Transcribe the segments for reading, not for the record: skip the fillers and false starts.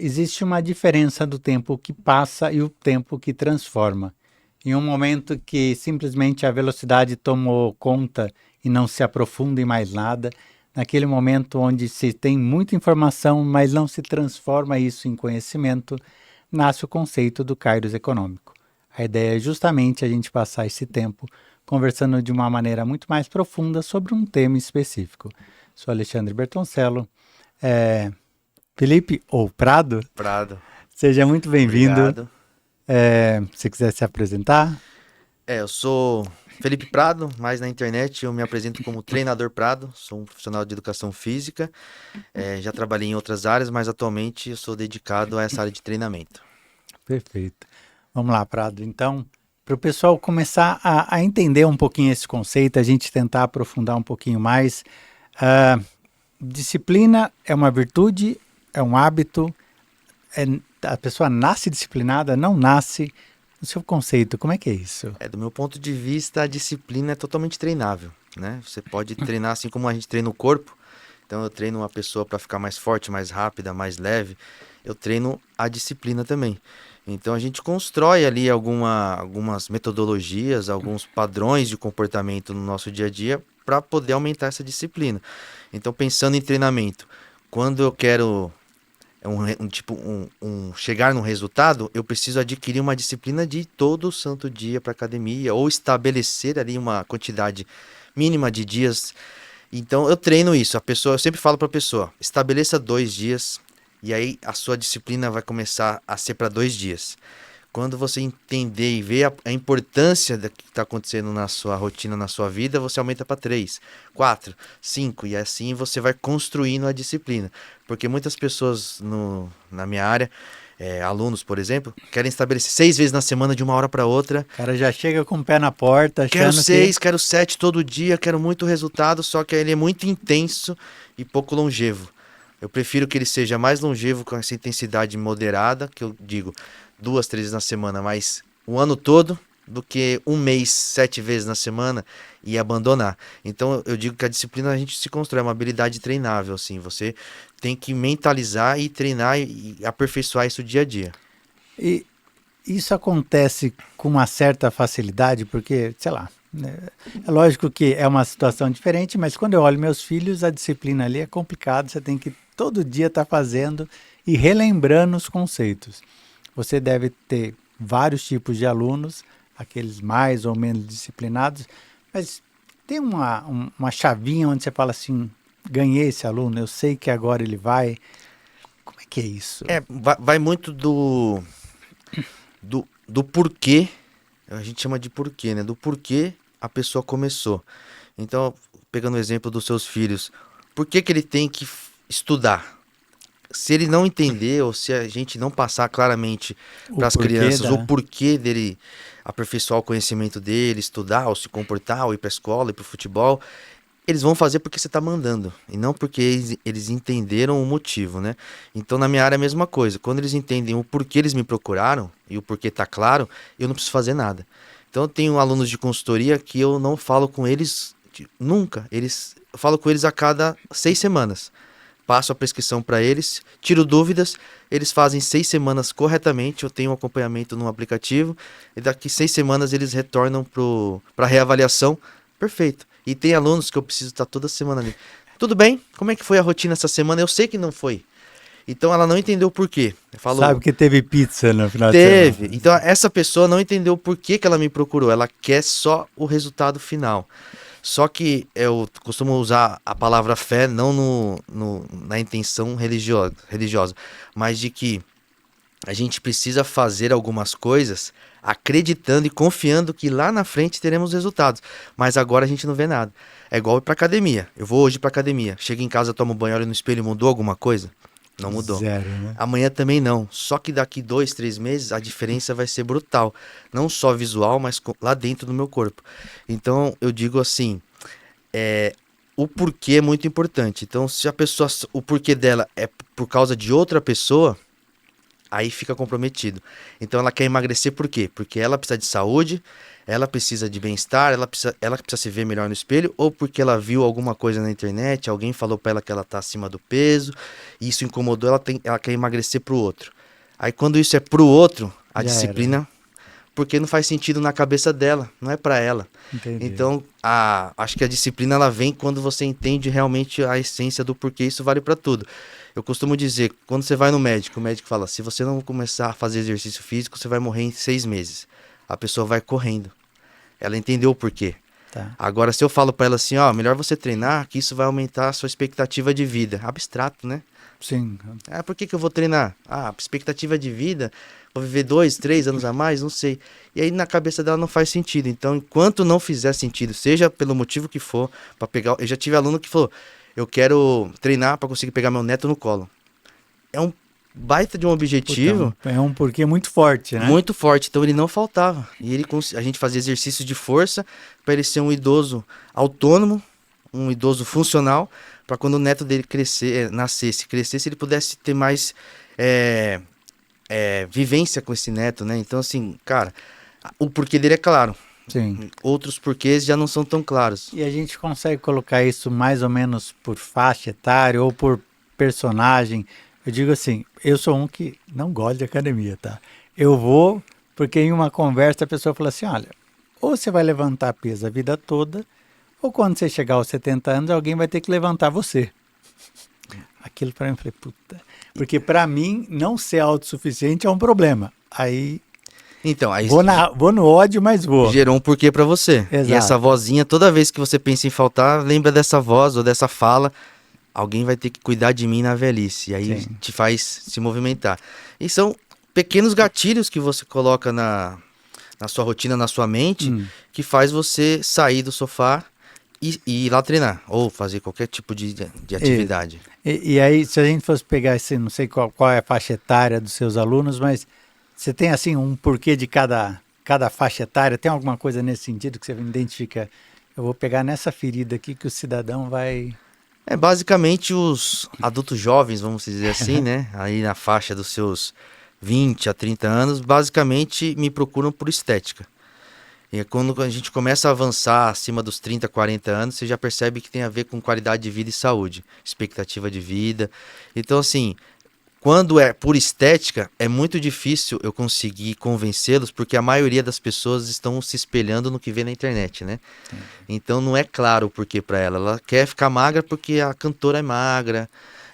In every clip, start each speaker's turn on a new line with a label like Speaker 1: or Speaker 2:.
Speaker 1: existe uma diferença do tempo que passa e o tempo que transforma. Em um momento que simplesmente a velocidade tomou conta e não se aprofunda em mais nada, naquele momento onde se tem muita informação, mas não se transforma isso em conhecimento, nasce o conceito do kairos econômico. A ideia é justamente a gente passar esse tempo conversando de uma maneira muito mais profunda sobre um tema específico. Sou Alexandre Bertoncello. É, Felipe, ou Prado,
Speaker 2: Prado,
Speaker 1: seja muito bem-vindo.
Speaker 2: obrigado.
Speaker 1: Se quiser se apresentar.
Speaker 2: Eu sou Felipe Prado, mas na internet eu me apresento como treinador Prado, sou um profissional de educação física, já trabalhei em outras áreas, mas atualmente eu sou dedicado a essa área de treinamento.
Speaker 1: Perfeito. Vamos lá, Prado. Então, para o pessoal começar a entender um pouquinho esse conceito, a gente tentar aprofundar um pouquinho mais. ah, Disciplina é uma virtude, é um hábito, é, a pessoa nasce disciplinada, não nasce. O seu conceito, como é que é isso?
Speaker 2: Do meu ponto de vista, a disciplina é totalmente treinável, né? Você pode treinar assim como a gente treina o corpo. Então eu treino uma pessoa para ficar mais forte, mais rápida, mais leve. Eu treino a disciplina também. Então a gente constrói ali algumas metodologias, alguns padrões de comportamento no nosso dia a dia para poder aumentar essa disciplina. Então pensando em treinamento, quando eu quero chegar num resultado, eu preciso adquirir uma disciplina de todo santo dia para academia ou estabelecer ali uma quantidade mínima de dias. Então eu treino isso. Eu sempre falo para a pessoa, estabeleça 2 dias e aí a sua disciplina vai começar a ser para 2 dias. Quando você entender e ver a importância do que está acontecendo na sua rotina, na sua vida, você aumenta para 3, 4, 5 e assim você vai construindo a disciplina. Porque muitas pessoas na minha área, alunos, por exemplo, querem estabelecer 6 vezes na semana de uma hora para outra.
Speaker 1: O cara já chega com o pé na porta
Speaker 2: Quero
Speaker 1: achando que
Speaker 2: 6, quero 7 todo dia, quero muito resultado, só que ele é muito intenso e pouco longevo. Eu prefiro que ele seja mais longevo com essa intensidade moderada, que eu digo 2, 3 vezes na semana, mas o ano todo, do que um mês, 7 vezes na semana e abandonar. Então eu digo que a disciplina a gente se constrói, é uma habilidade treinável, assim. Você tem que mentalizar e treinar e aperfeiçoar isso dia a dia.
Speaker 1: e isso acontece com uma certa facilidade, porque, sei lá, né, é lógico que é uma situação diferente, mas quando eu olho meus filhos, a disciplina ali é complicado, você tem que todo dia estar fazendo e relembrando os conceitos. Você deve ter vários tipos de alunos, aqueles mais ou menos disciplinados, mas tem uma chavinha onde você fala assim, ganhei esse aluno, eu sei que agora ele vai. Como é que é isso?
Speaker 2: Vai muito do porquê, a gente chama de porquê, né? Do porquê a pessoa começou. Então, pegando o exemplo dos seus filhos, por que que ele tem que estudar? Se ele não entender ou se a gente não passar claramente
Speaker 1: O
Speaker 2: para as
Speaker 1: porquê
Speaker 2: crianças o
Speaker 1: da.
Speaker 2: porquê dele aperfeiçoar o conhecimento dele, estudar, ou se comportar, ou ir para a escola, ir para o futebol, eles vão fazer porque você está mandando e não porque eles entenderam o motivo, né? Então na minha área é a mesma coisa. Quando eles entendem o porquê eles me procuraram e o porquê tá claro, eu não preciso fazer nada. Então eu tenho alunos de consultoria que eu não falo com eles nunca. Eu falo com eles a cada 6 semanas. Passo a prescrição para eles, tiro dúvidas, eles fazem 6 semanas corretamente, eu tenho um acompanhamento no aplicativo, e daqui 6 semanas eles retornam para reavaliação. Perfeito. E tem alunos que eu preciso estar toda semana ali. Tudo bem? Como é que foi a rotina essa semana? Eu sei que não foi. Então ela não entendeu o porquê. Eu
Speaker 1: Sabe
Speaker 2: falo,
Speaker 1: que teve pizza no final de semana.
Speaker 2: teve. Então essa pessoa não entendeu o porquê que ela me procurou. Ela quer só o resultado final. Só que eu costumo usar a palavra fé não na intenção religiosa, mas de que a gente precisa fazer algumas coisas acreditando e confiando que lá na frente teremos resultados. Mas agora a gente não vê nada. É igual ir pra academia. Eu vou hoje pra academia. Chego em casa, tomo banho, olho no espelho, mudou alguma coisa? Não mudou.
Speaker 1: Zero, né?
Speaker 2: Amanhã também não. Só que daqui 2, 3 meses a diferença vai ser brutal. Não só visual, mas lá dentro do meu corpo. Então eu digo assim, o porquê é muito importante. Então, se a pessoa, o porquê dela é por causa de outra pessoa, aí fica comprometido. Então ela quer emagrecer por quê? Porque ela precisa de saúde, ela precisa de bem-estar, ela precisa se ver melhor no espelho, ou porque ela viu alguma coisa na internet, alguém falou pra ela que ela tá acima do peso, e isso incomodou, ela quer emagrecer pro outro. Aí quando isso é pro outro, a
Speaker 1: Já era.
Speaker 2: disciplina, porque não faz sentido na cabeça dela, não é pra ela.
Speaker 1: Entendi.
Speaker 2: Então, acho que a disciplina ela vem quando você entende realmente a essência do porquê isso vale pra tudo. Eu costumo dizer, quando você vai no médico, o médico fala, se você não começar a fazer exercício físico, você vai morrer em 6 meses. A pessoa vai correndo. Ela entendeu o porquê.
Speaker 1: Tá.
Speaker 2: Agora, se eu falo pra ela assim, ó, melhor você treinar, que isso vai aumentar a sua expectativa de vida. Abstrato, né?
Speaker 1: Sim.
Speaker 2: Ah, por que que eu vou treinar? Ah, expectativa de vida, vou viver 2, 3 anos a mais, não sei. E aí na cabeça dela não faz sentido. Então, enquanto não fizer sentido, seja pelo motivo que for, para pegar. Eu já tive aluno que falou: eu quero treinar para conseguir pegar meu neto no colo. É um baita de um
Speaker 1: Puta,
Speaker 2: objetivo
Speaker 1: é um porquê muito forte, né?
Speaker 2: muito forte. Então ele não faltava. E a gente fazia exercício de força para ele ser um idoso autônomo, um idoso funcional, para quando o neto dele crescesse, ele pudesse ter mais é, vivência com esse neto, né? Então, assim, cara, o porquê dele é claro.
Speaker 1: Sim.
Speaker 2: Outros porquês já não são tão claros.
Speaker 1: E a gente consegue colocar isso mais ou menos por faixa etária ou por personagem. Eu digo assim, eu sou um que não gosta de academia, tá? Eu vou porque em uma conversa a pessoa fala assim, olha, ou você vai levantar peso a vida toda, ou quando você chegar aos 70 anos, alguém vai ter que levantar você. Aquilo para mim, eu falei, puta. Porque para mim, não ser autossuficiente é um problema. Aí
Speaker 2: Então, aí
Speaker 1: vou no ódio, mas vou.
Speaker 2: gerou um porquê pra você. E essa
Speaker 1: Exato.
Speaker 2: vozinha, toda vez que você pensa em faltar, lembra dessa voz ou dessa fala. Alguém vai ter que cuidar de mim na velhice. E aí
Speaker 1: Sim.
Speaker 2: te faz se movimentar. E são pequenos gatilhos que você coloca na sua rotina, na sua mente, que faz você sair do sofá e ir lá treinar. Ou fazer qualquer tipo de atividade.
Speaker 1: E aí, se a gente fosse pegar esse, não sei qual é a faixa etária dos seus alunos, mas você tem assim um porquê de cada faixa etária? Tem alguma coisa nesse sentido que você identifica? Eu vou pegar nessa ferida aqui que o cidadão vai.
Speaker 2: É basicamente os adultos jovens, vamos dizer assim, né? Aí na faixa dos seus 20 a 30 anos, basicamente me procuram por estética. E é quando a gente começa a avançar acima dos 30, 40 anos, você já percebe que tem a ver com qualidade de vida e saúde, expectativa de vida. Então, assim, quando é por estética, é muito difícil eu conseguir convencê-los, porque a maioria das pessoas estão se espelhando no que vê na internet, né? Então não é claro o porquê pra ela. Ela quer ficar magra porque a cantora é magra,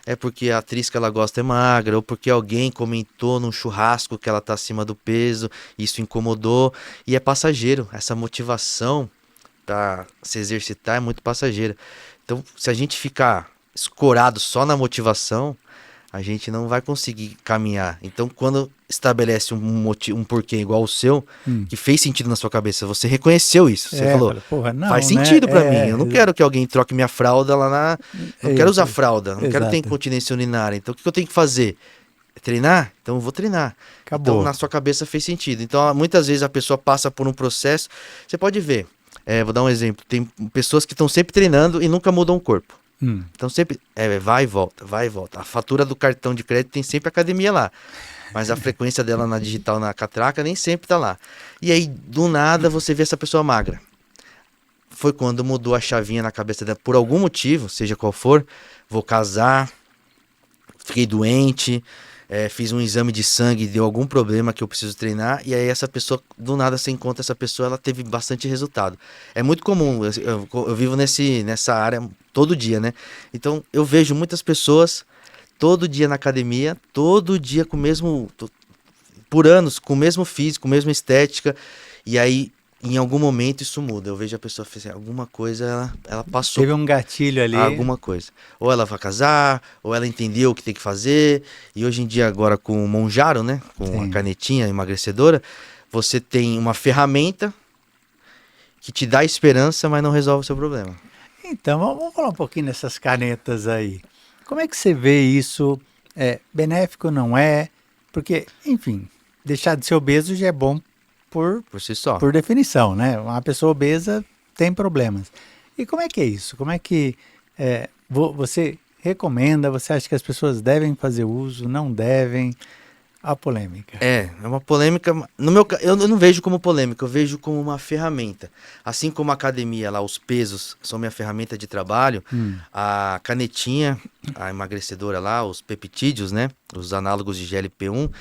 Speaker 2: é porque a atriz que ela gosta é magra, ou porque alguém comentou num churrasco que ela tá acima do peso, isso incomodou, e é passageiro. Essa motivação pra se exercitar é muito passageira. Então, se a gente ficar escorado só na motivação, a gente não vai conseguir caminhar. Então, quando estabelece um porquê igual o seu, que fez sentido na sua cabeça, você reconheceu isso. Você falou,
Speaker 1: Fala, porra, não,
Speaker 2: faz
Speaker 1: né?
Speaker 2: sentido pra mim. Eu não quero que alguém troque minha fralda lá na. Não quero usar
Speaker 1: Isso,
Speaker 2: fralda, não quero ter
Speaker 1: exato.
Speaker 2: incontinência urinária. Então, o que eu tenho que fazer? Treinar? Então, eu vou treinar. Então,
Speaker 1: Acabou.
Speaker 2: na sua cabeça fez sentido. Então, muitas vezes a pessoa passa por um processo. Você pode ver. Vou dar um exemplo. Tem pessoas que estão sempre treinando e nunca mudam o corpo. Então sempre vai e volta, vai e volta. A fatura do cartão de crédito tem sempre academia lá. Mas a frequência dela na digital, na catraca, nem sempre tá lá. E aí, do nada, você vê essa pessoa magra. Foi quando mudou a chavinha na cabeça dela. Por algum motivo, seja qual for, vou casar, fiquei doente, fiz um exame de sangue, deu algum problema que eu preciso treinar, e aí essa pessoa, do nada você encontra essa pessoa, ela teve bastante resultado. É muito comum, eu vivo nessa área todo dia, né? Então eu vejo muitas pessoas todo dia na academia, todo dia com o mesmo, por anos, com o mesmo físico, com a mesma estética, e aí em algum momento isso muda. Eu vejo a pessoa fazer alguma coisa, ela passou
Speaker 1: Teve um gatilho ali.
Speaker 2: alguma coisa. Ou ela vai casar, ou ela entendeu o que tem que fazer. E hoje em dia, agora com o Monjaro, né? Com
Speaker 1: Sim.
Speaker 2: a canetinha emagrecedora, você tem uma ferramenta que te dá esperança, mas não resolve o seu problema.
Speaker 1: Então, vamos falar um pouquinho dessas canetas aí. Como é que você vê isso? É benéfico, não é? Porque, enfim, deixar de ser obeso já é bom
Speaker 2: Por si só.
Speaker 1: por definição, né? Uma pessoa obesa tem problemas. E como é que é isso? Como é que você recomenda? Você acha que as pessoas devem fazer uso? Não devem? A polêmica.
Speaker 2: É uma polêmica. No meu, eu não vejo como polêmica, eu vejo como uma ferramenta. Assim como a academia lá, os pesos são minha ferramenta de trabalho, a canetinha, a emagrecedora lá, os peptídeos, né? Os análogos de GLP-1,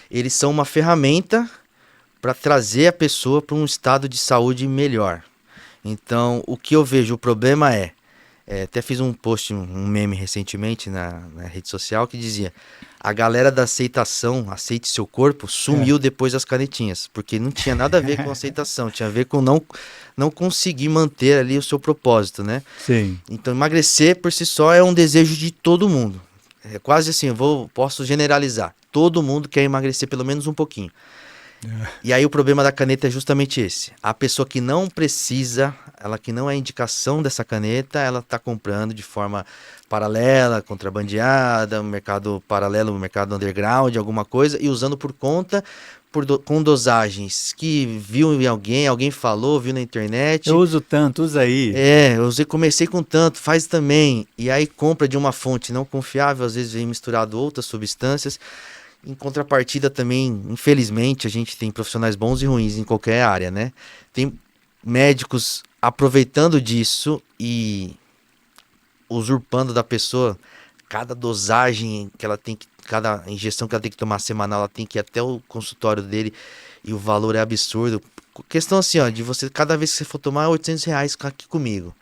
Speaker 2: eles são uma ferramenta para trazer a pessoa para um estado de saúde melhor. Então, o que eu vejo, o problema até fiz um post, um meme recentemente na rede social que dizia: a galera da aceitação, aceite seu corpo, sumiu depois das canetinhas, porque não tinha nada a ver com aceitação, tinha a ver com não conseguir manter ali o seu propósito, né?
Speaker 1: Sim.
Speaker 2: Então, emagrecer por si só é um desejo de todo mundo. É quase assim, posso generalizar. Todo mundo quer emagrecer pelo menos um pouquinho. E aí o problema da caneta é justamente esse. A pessoa que não precisa, ela que não é indicação dessa caneta, ela está comprando de forma paralela, contrabandeada, mercado paralelo, mercado underground, alguma coisa, e usando por conta, com dosagens que viu em alguém falou, viu na internet.
Speaker 1: Eu uso tanto, usa aí.
Speaker 2: Comecei com tanto, faz também. E aí compra de uma fonte não confiável, às vezes vem misturado outras substâncias. Em contrapartida também, infelizmente, a gente tem profissionais bons e ruins em qualquer área, né? Tem médicos aproveitando disso e usurpando da pessoa cada dosagem que ela tem que, cada injeção que ela tem que tomar semanal, ela tem que ir até o consultório dele e o valor é absurdo. Questão assim, ó, de você, cada vez que você for tomar, R$ 800 aqui comigo.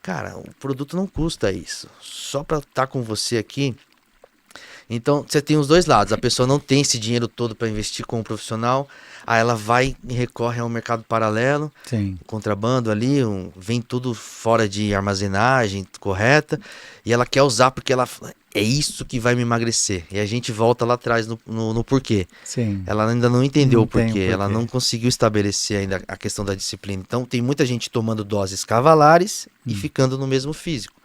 Speaker 2: Cara, o produto não custa isso. Só pra estar com você aqui. Então, você tem os dois lados. A pessoa não tem esse dinheiro todo para investir com um profissional, aí ela vai e recorre ao mercado paralelo,
Speaker 1: Sim.
Speaker 2: contrabando ali, vem tudo fora de armazenagem correta, e ela quer usar porque ela é isso que vai me emagrecer. E a gente volta lá atrás no porquê.
Speaker 1: Sim.
Speaker 2: Ela ainda não entendeu o
Speaker 1: Não tem
Speaker 2: porquê,
Speaker 1: o porquê.
Speaker 2: ela não conseguiu estabelecer ainda a questão da disciplina. Então, tem muita gente tomando doses cavalares e ficando no mesmo físico.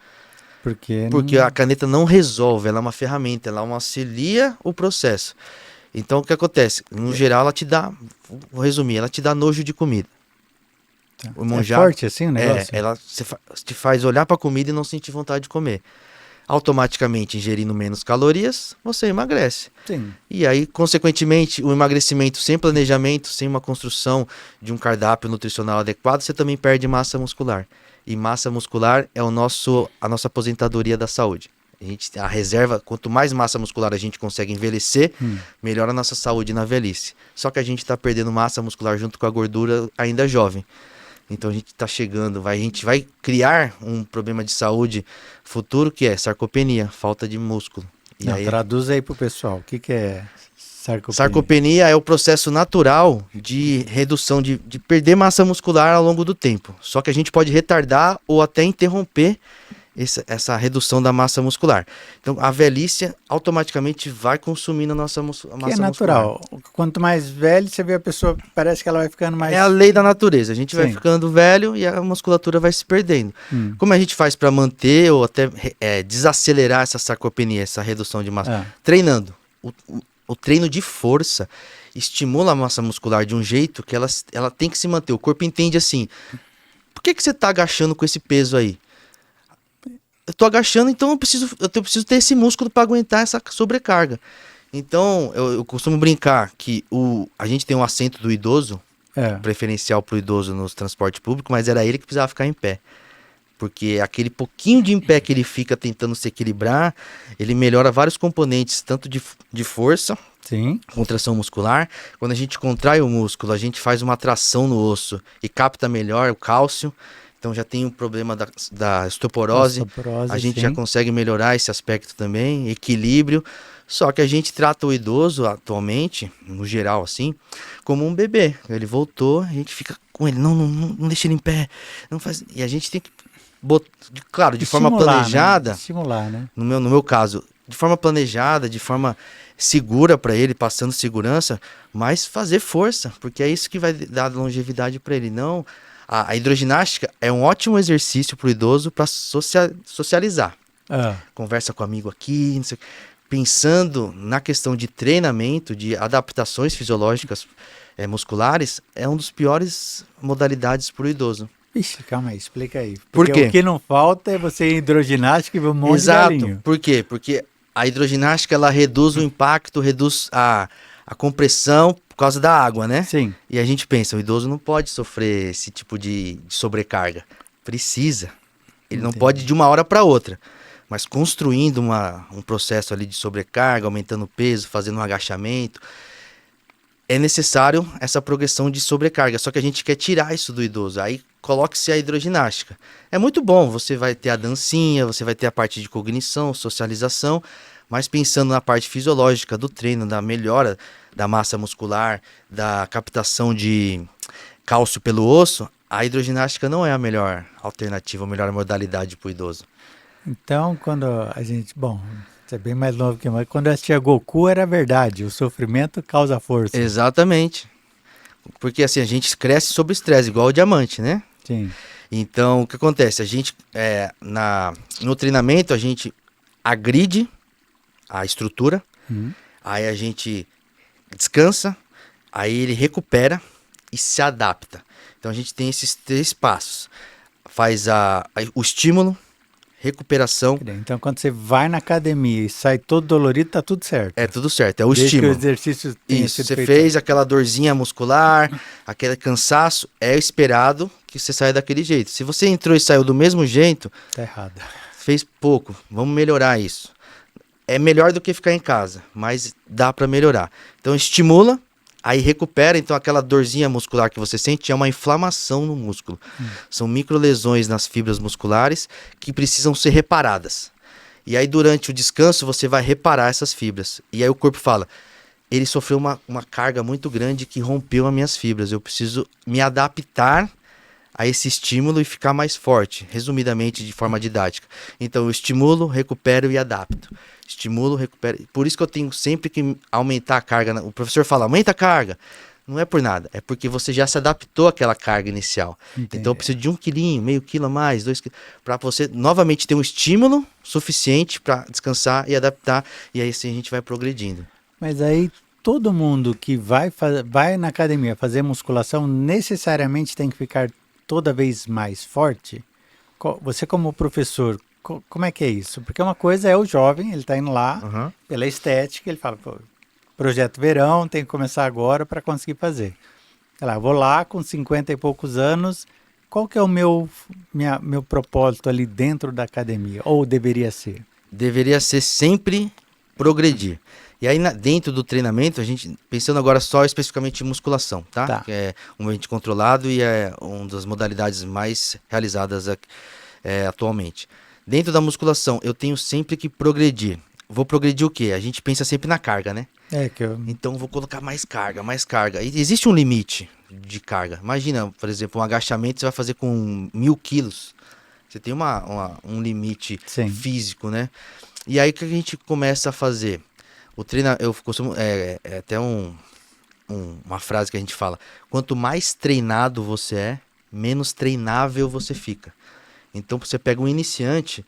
Speaker 2: Porque a caneta não resolve, ela é uma ferramenta, ela auxilia o processo. Então o que acontece? No geral ela te dá, vou resumir, ela te dá nojo de comida.
Speaker 1: Tá.
Speaker 2: O monjá,
Speaker 1: É forte assim o negócio?
Speaker 2: ela te faz olhar para a comida e não sentir vontade de comer. Automaticamente ingerindo menos calorias, você emagrece.
Speaker 1: Sim.
Speaker 2: E aí, consequentemente, o emagrecimento sem planejamento, sem uma construção de um cardápio nutricional adequado, você também perde massa muscular. E massa muscular é a nossa aposentadoria da saúde. A reserva, quanto mais massa muscular a gente consegue envelhecer, melhora a nossa saúde na velhice. Só que a gente está perdendo massa muscular junto com a gordura ainda jovem. Então a gente está chegando, a gente vai criar um problema de saúde futuro que é sarcopenia, falta de músculo. E
Speaker 1: Não,
Speaker 2: aí,
Speaker 1: traduz aí pro pessoal. O que é sarcopenia?
Speaker 2: sarcopenia é o processo natural de redução, de perder massa muscular ao longo do tempo. Só que a gente pode retardar ou até interromper essa redução da massa muscular. Então, a velhice automaticamente vai consumindo a nossa massa muscular.
Speaker 1: É natural. Quanto mais velho, você vê a pessoa, parece que ela vai ficando mais...
Speaker 2: É a lei da natureza. A gente vai
Speaker 1: Sim.
Speaker 2: ficando velho e a musculatura vai se perdendo. Como a gente faz para manter ou até desacelerar essa sarcopenia, essa redução de massa? Treinando. O treino de força estimula a massa muscular de um jeito que ela tem que se manter. O corpo entende assim, por que você está agachando com esse peso aí? Eu tô agachando, então eu preciso ter esse músculo para aguentar essa sobrecarga. Então, eu costumo brincar que a gente tem um assento do idoso, preferencial para o idoso no transporte público, mas era ele que precisava ficar em pé. Porque aquele pouquinho de em pé que ele fica tentando se equilibrar, ele melhora vários componentes, tanto de força,
Speaker 1: Sim.
Speaker 2: contração muscular. Quando a gente contrai o músculo, a gente faz uma tração no osso e capta melhor o cálcio. Então já tem o problema da osteoporose, a gente já consegue melhorar esse aspecto também, equilíbrio. Só que a gente trata o idoso atualmente, no geral assim, como um bebê. Ele voltou, a gente fica com ele, não deixa ele em pé, não faz. E a gente tem que claro, de forma planejada,
Speaker 1: né? Estimular, né?
Speaker 2: No meu caso, de forma planejada, de forma segura para ele, passando segurança, mas fazer força, porque é isso que vai dar longevidade para ele. Não, a hidroginástica é um ótimo exercício para o idoso para socializar. Conversa com amigo aqui, não sei, pensando na questão de treinamento, de adaptações fisiológicas musculares, é uma das piores modalidades para o idoso.
Speaker 1: Ixi, calma aí, explica aí.
Speaker 2: Por quê?
Speaker 1: O que não falta é você ir hidroginástica e ver um monte de
Speaker 2: Exato.
Speaker 1: galinho.
Speaker 2: Por quê? Porque a hidroginástica ela reduz o impacto, reduz a a compressão por causa da água, né?
Speaker 1: Sim.
Speaker 2: E a gente pensa, o idoso não pode sofrer esse tipo de sobrecarga. Precisa. Ele não
Speaker 1: Entendi.
Speaker 2: pode de uma hora para outra. Mas construindo um processo ali de sobrecarga, aumentando o peso, fazendo um agachamento, é necessário essa progressão de sobrecarga. Só que a gente quer tirar isso do idoso. Aí coloque-se a hidroginástica. É muito bom, você vai ter a dancinha, você vai ter a parte de cognição, socialização, mas pensando na parte fisiológica do treino, da melhora da massa muscular, da captação de cálcio pelo osso, a hidroginástica não é a melhor alternativa, a melhor modalidade para o idoso.
Speaker 1: Então, quando a gente... Bom, você é bem mais novo que eu, mas quando eu assistia Goku era verdade. O sofrimento causa força.
Speaker 2: Exatamente. Porque assim, a gente cresce sob estresse, igual o diamante, né?
Speaker 1: Sim.
Speaker 2: Então, o que acontece? A gente, no treinamento, a gente agride a estrutura, aí a gente descansa, aí ele recupera e se adapta. Então, a gente tem esses 3 passos. Faz o estímulo, recuperação.
Speaker 1: Então, quando você vai na academia e sai todo dolorido, tá tudo certo.
Speaker 2: É tudo certo, é o
Speaker 1: Desde
Speaker 2: estímulo.
Speaker 1: que o exercício tenha
Speaker 2: Isso,
Speaker 1: sido
Speaker 2: você
Speaker 1: feito.
Speaker 2: fez aquela dorzinha muscular, aquele cansaço, é esperado que você saia daquele jeito. Se você entrou e saiu do mesmo jeito,
Speaker 1: Tá errado.
Speaker 2: fez pouco, vamos melhorar isso. É melhor do que ficar em casa, mas dá para melhorar. Então estimula, aí recupera, então aquela dorzinha muscular que você sente é uma inflamação no músculo. São microlesões nas fibras musculares que precisam ser reparadas. E aí durante o descanso você vai reparar essas fibras. E aí o corpo fala, ele sofreu uma carga muito grande que rompeu as minhas fibras, eu preciso me adaptar a esse estímulo e ficar mais forte, resumidamente de forma didática. Então eu estimulo, recupero e adapto. Estimulo, recupero. Por isso que eu tenho sempre que aumentar a carga. O professor fala, aumenta a carga. Não é por nada, é porque você já se adaptou àquela carga inicial.
Speaker 1: Entendi.
Speaker 2: Então eu preciso de 1 quilinho, meio quilo a mais, 2 quilos, para você novamente ter um estímulo suficiente para descansar e adaptar. E aí assim a gente vai progredindo.
Speaker 1: Mas aí todo mundo que vai na academia fazer musculação necessariamente tem que ficar toda vez mais forte? Você como professor, como é que é isso? Porque uma coisa é o jovem, ele está indo lá pela estética, ele fala, pô, projeto verão, tem que começar agora para conseguir fazer. Sei lá, vou lá com 50 e poucos anos, qual que é o meu propósito ali dentro da academia? Ou deveria ser?
Speaker 2: Deveria ser sempre progredir. E aí dentro do treinamento, a gente, pensando agora só especificamente em musculação, tá? Que é um ambiente controlado e é uma das modalidades mais realizadas atualmente. Dentro da musculação, eu tenho sempre que progredir. Vou progredir o quê? A gente pensa sempre na carga, né? Então, vou colocar mais carga, mais carga. E existe um limite de carga. Imagina, por exemplo, um agachamento você vai fazer com 1000 quilos. Você tem um limite físico, né? E aí, o que a gente começa a fazer? O treino, eu costumo, até uma frase que a gente fala, quanto mais treinado você é, menos treinável você fica. Então, você pega um iniciante,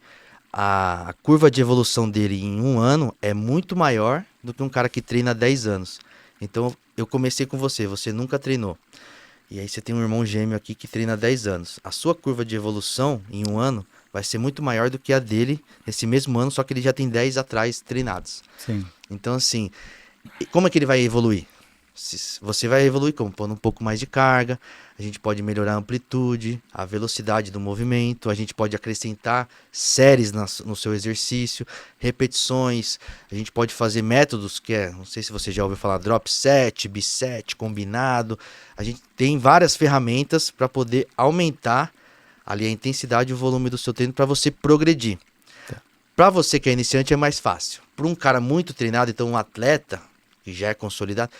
Speaker 2: a curva de evolução dele em 1 ano é muito maior do que um cara que treina há 10 anos. Então, eu comecei com você nunca treinou. E aí você tem um irmão gêmeo aqui que treina há 10 anos. A sua curva de evolução em 1 ano vai ser muito maior do que a dele nesse mesmo ano, só que ele já tem 10 atrás treinados.
Speaker 1: Sim.
Speaker 2: Então, assim, como é que ele vai evoluir? Você vai evoluir como? Pondo um pouco mais de carga, a gente pode melhorar a amplitude, a velocidade do movimento, a gente pode acrescentar séries no seu exercício, repetições, a gente pode fazer métodos não sei se você já ouviu falar, drop set, biset, combinado. A gente tem várias ferramentas para poder aumentar ali a intensidade e o volume do seu treino para você progredir. Para você que é iniciante é mais fácil. Para um cara muito treinado, então um atleta que já é consolidado,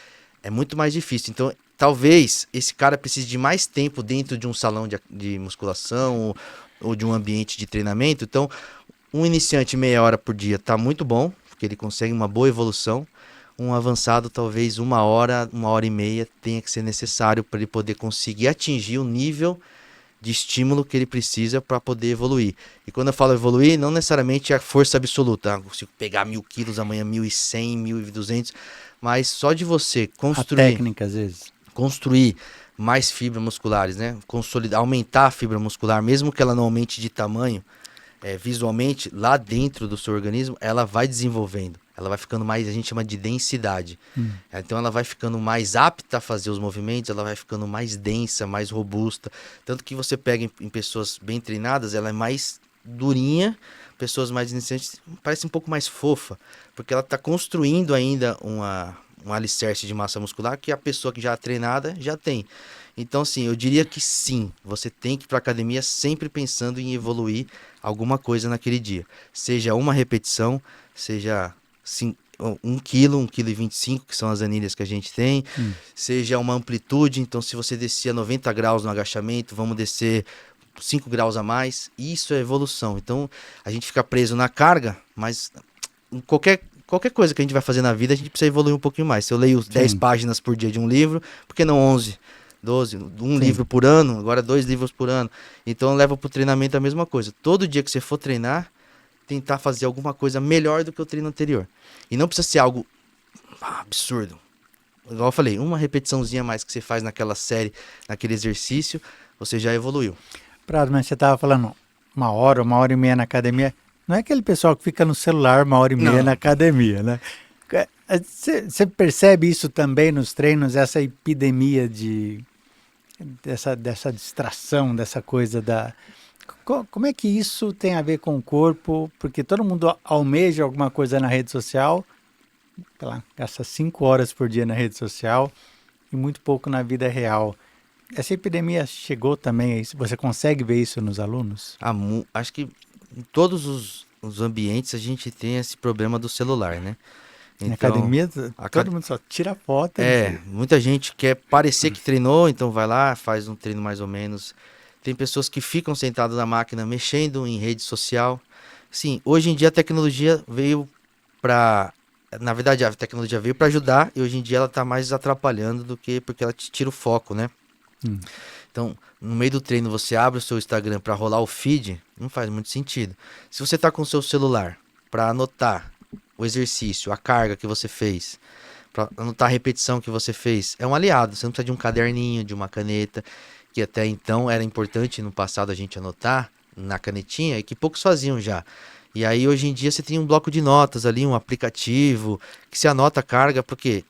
Speaker 2: é muito mais difícil. Então, talvez esse cara precise de mais tempo dentro de um salão de musculação ou de um ambiente de treinamento. Então, um iniciante meia hora por dia está muito bom, porque ele consegue uma boa evolução. Um avançado, talvez 1 hora, 1h30 tenha que ser necessário para ele poder conseguir atingir o nível de estímulo que ele precisa para poder evoluir. E quando eu falo evoluir, não necessariamente é a força absoluta. Eu consigo pegar 1000 quilos, amanhã 1100, 1200, mas só de você construir...
Speaker 1: A técnica, às vezes.
Speaker 2: Construir mais fibras musculares, né? Consolidar, aumentar a fibra muscular, mesmo que ela não aumente de tamanho, visualmente, lá dentro do seu organismo, ela vai desenvolvendo. ela vai ficando mais, a gente chama de densidade. Então ela vai ficando mais apta a fazer os movimentos, ela vai ficando mais densa, mais robusta. Tanto que você pega em pessoas bem treinadas, ela é mais durinha, pessoas mais iniciantes, parece um pouco mais fofa, porque ela está construindo ainda um alicerce de massa muscular que a pessoa que já é treinada já tem. Então, assim, eu diria que sim, você tem que ir para a academia sempre pensando em evoluir alguma coisa naquele dia. Seja uma repetição, seja 1 quilo, 1,25 kg, que são as anilhas que a gente tem, seja uma amplitude, então se você descia 90 graus no agachamento, vamos descer 5 graus a mais, isso é evolução. Então, a gente fica preso na carga, mas em qualquer coisa que a gente vai fazer na vida, a gente precisa evoluir um pouquinho mais. Se eu leio 10 páginas por dia de um livro, por que não 11? 12, livro por ano, agora 2 livros por ano. Então leva pro treinamento a mesma coisa. Todo dia que você for treinar, tentar fazer alguma coisa melhor do que o treino anterior. E não precisa ser algo absurdo. Igual eu falei, uma repetiçãozinha a mais que você faz naquela série, naquele exercício, você já evoluiu.
Speaker 1: Prado, mas você estava falando 1 hora e meia na academia. Não é aquele pessoal que fica no celular 1 hora e meia na academia, né? Você percebe isso também nos treinos, essa epidemia dessa distração, dessa coisa da... Como é que isso tem a ver com o corpo? Porque todo mundo almeja alguma coisa na rede social, sei lá, gasta 5 horas por dia na rede social e muito pouco na vida real. Essa epidemia chegou também, você consegue ver isso nos alunos?
Speaker 2: Acho que em todos os ambientes a gente tem esse problema do celular, né?
Speaker 1: Na academia, todo mundo só tira foto.
Speaker 2: Muita gente quer parecer que treinou, então vai lá, faz um treino mais ou menos. Tem pessoas que ficam sentadas na máquina, mexendo em rede social. Sim, hoje em dia a tecnologia veio para... Na verdade, a tecnologia veio para ajudar e hoje em dia ela está mais atrapalhando do que porque ela te tira o foco, né? Então, no meio do treino, você abre o seu Instagram para rolar o feed, não faz muito sentido. Se você está com o seu celular para anotar o exercício, a carga que você fez, para anotar a repetição que você fez, é um aliado. Você não precisa de um caderninho, de uma caneta, que até então era importante no passado a gente anotar na canetinha e que poucos faziam já. E aí hoje em dia você tem um bloco de notas ali, um aplicativo que você anota a carga, porque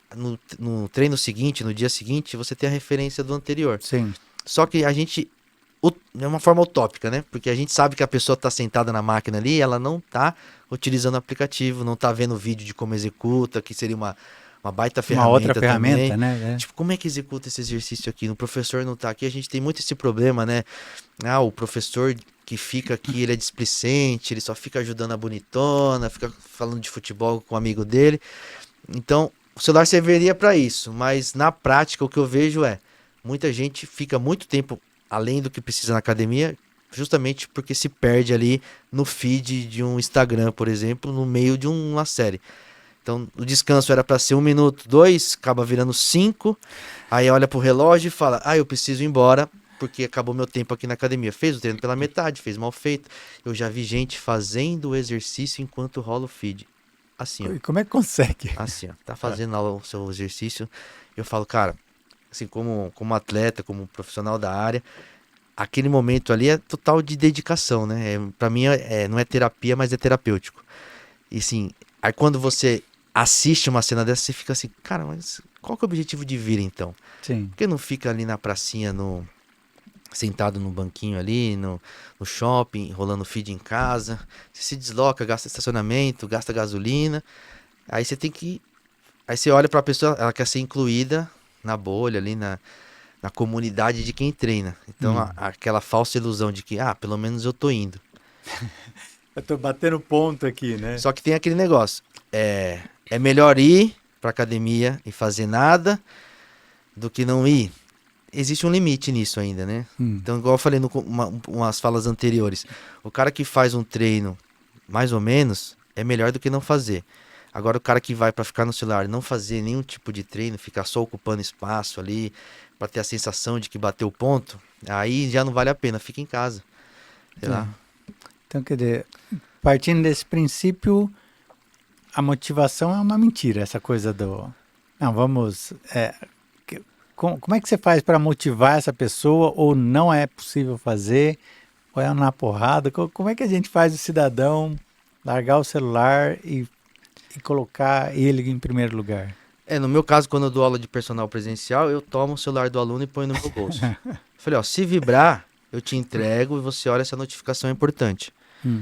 Speaker 2: no treino seguinte, no dia seguinte, você tem a referência do anterior.
Speaker 1: Sim.
Speaker 2: Só que a gente... É uma forma utópica, né? Porque a gente sabe que a pessoa está sentada na máquina ali, ela não está utilizando o aplicativo, não está vendo o vídeo de como executa, que seria uma baita ferramenta.
Speaker 1: Uma outra
Speaker 2: também.
Speaker 1: ferramenta, né?
Speaker 2: Tipo, como é que executa esse exercício aqui? O professor não está aqui, a gente tem muito esse problema, né? O professor que fica aqui, ele é displicente, ele só fica ajudando a bonitona, fica falando de futebol com um amigo dele. Então, o celular serviria para isso, mas na prática o que eu vejo é, muita gente fica muito tempo além do que precisa na academia, justamente porque se perde ali no feed de um Instagram, por exemplo, no meio de uma série. Então, o descanso era para ser 1 minuto, 2, acaba virando 5, aí olha pro relógio e fala, eu preciso ir embora, porque acabou meu tempo aqui na academia. Fez o treino pela metade, fez mal feito. Eu já vi gente fazendo o exercício enquanto rola o feed. Assim, ó.
Speaker 1: E como é que consegue?
Speaker 2: Assim, ó. Tá fazendo lá o seu exercício. Eu falo, cara, assim, como atleta, como profissional da área, aquele momento ali é total de dedicação, né? Pra mim, não é terapia, mas é terapêutico. E assim, aí quando você assiste uma cena dessa, você fica assim, cara, mas qual que é o objetivo de vir então?
Speaker 1: Sim.
Speaker 2: Por que não fica ali na pracinha, sentado no banquinho ali, no shopping, rolando feed em casa? Você se desloca, gasta estacionamento, gasta gasolina. Aí você tem que... Aí você olha pra pessoa, ela quer ser incluída na bolha ali, na comunidade de quem treina. Então, aquela falsa ilusão de que, pelo menos eu tô indo.
Speaker 1: Eu tô batendo ponto aqui, né?
Speaker 2: Só que tem aquele negócio. É melhor ir pra academia e fazer nada do que não ir. Existe um limite nisso ainda, né? Então, igual eu falei umas falas anteriores, o cara que faz um treino mais ou menos é melhor do que não fazer. Agora, o cara que vai pra ficar no celular, não fazer nenhum tipo de treino, ficar só ocupando espaço ali, pra ter a sensação de que bateu o ponto, aí já não vale a pena, fica em casa. Sei lá.
Speaker 1: Então, quer dizer, partindo desse princípio, a motivação é uma mentira, essa coisa do... Não, vamos... Como é que você faz para motivar essa pessoa, ou não é possível fazer, ou é na porrada? Como é que a gente faz o cidadão largar o celular e e colocar ele em primeiro lugar?
Speaker 2: No meu caso, quando eu dou aula de personal presencial, eu tomo o celular do aluno e ponho no meu bolso. Falei, ó, se vibrar, eu te entrego e você olha se a notificação é importante.
Speaker 1: Hum,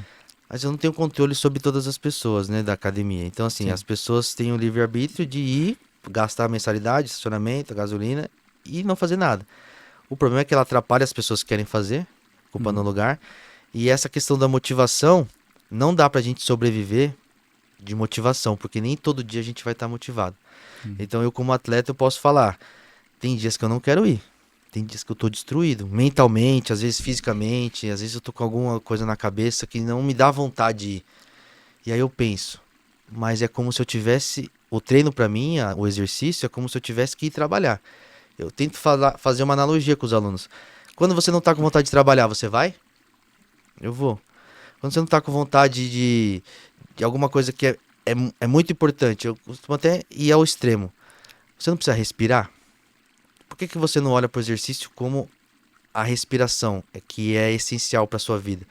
Speaker 2: Mas eu não tenho controle sobre todas as pessoas, né, da academia. Então, assim,
Speaker 1: sim.
Speaker 2: as pessoas têm o livre-arbítrio de ir, gastar a mensalidade, estacionamento, gasolina e não fazer nada. O problema é que ela atrapalha as pessoas que querem fazer, ocupando o lugar. E essa questão da motivação, não dá pra gente sobreviver de motivação, porque nem todo dia a gente vai estar motivado. Então, eu como atleta, eu posso falar, tem dias que eu não quero ir. Tem dias que eu tô destruído, mentalmente, às vezes fisicamente, às vezes eu tô com alguma coisa na cabeça que não me dá vontade de ir. E aí eu penso, mas é como se eu tivesse, o treino pra mim, o exercício, é como se eu tivesse que ir trabalhar. Eu tento fazer uma analogia com os alunos. Quando você não tá com vontade de trabalhar, você vai? Eu vou. Quando você não tá com vontade de alguma coisa que é muito importante, eu costumo até ir ao extremo. Você não precisa respirar? Por que você não olha para o exercício como a respiração, que é essencial para sua vida?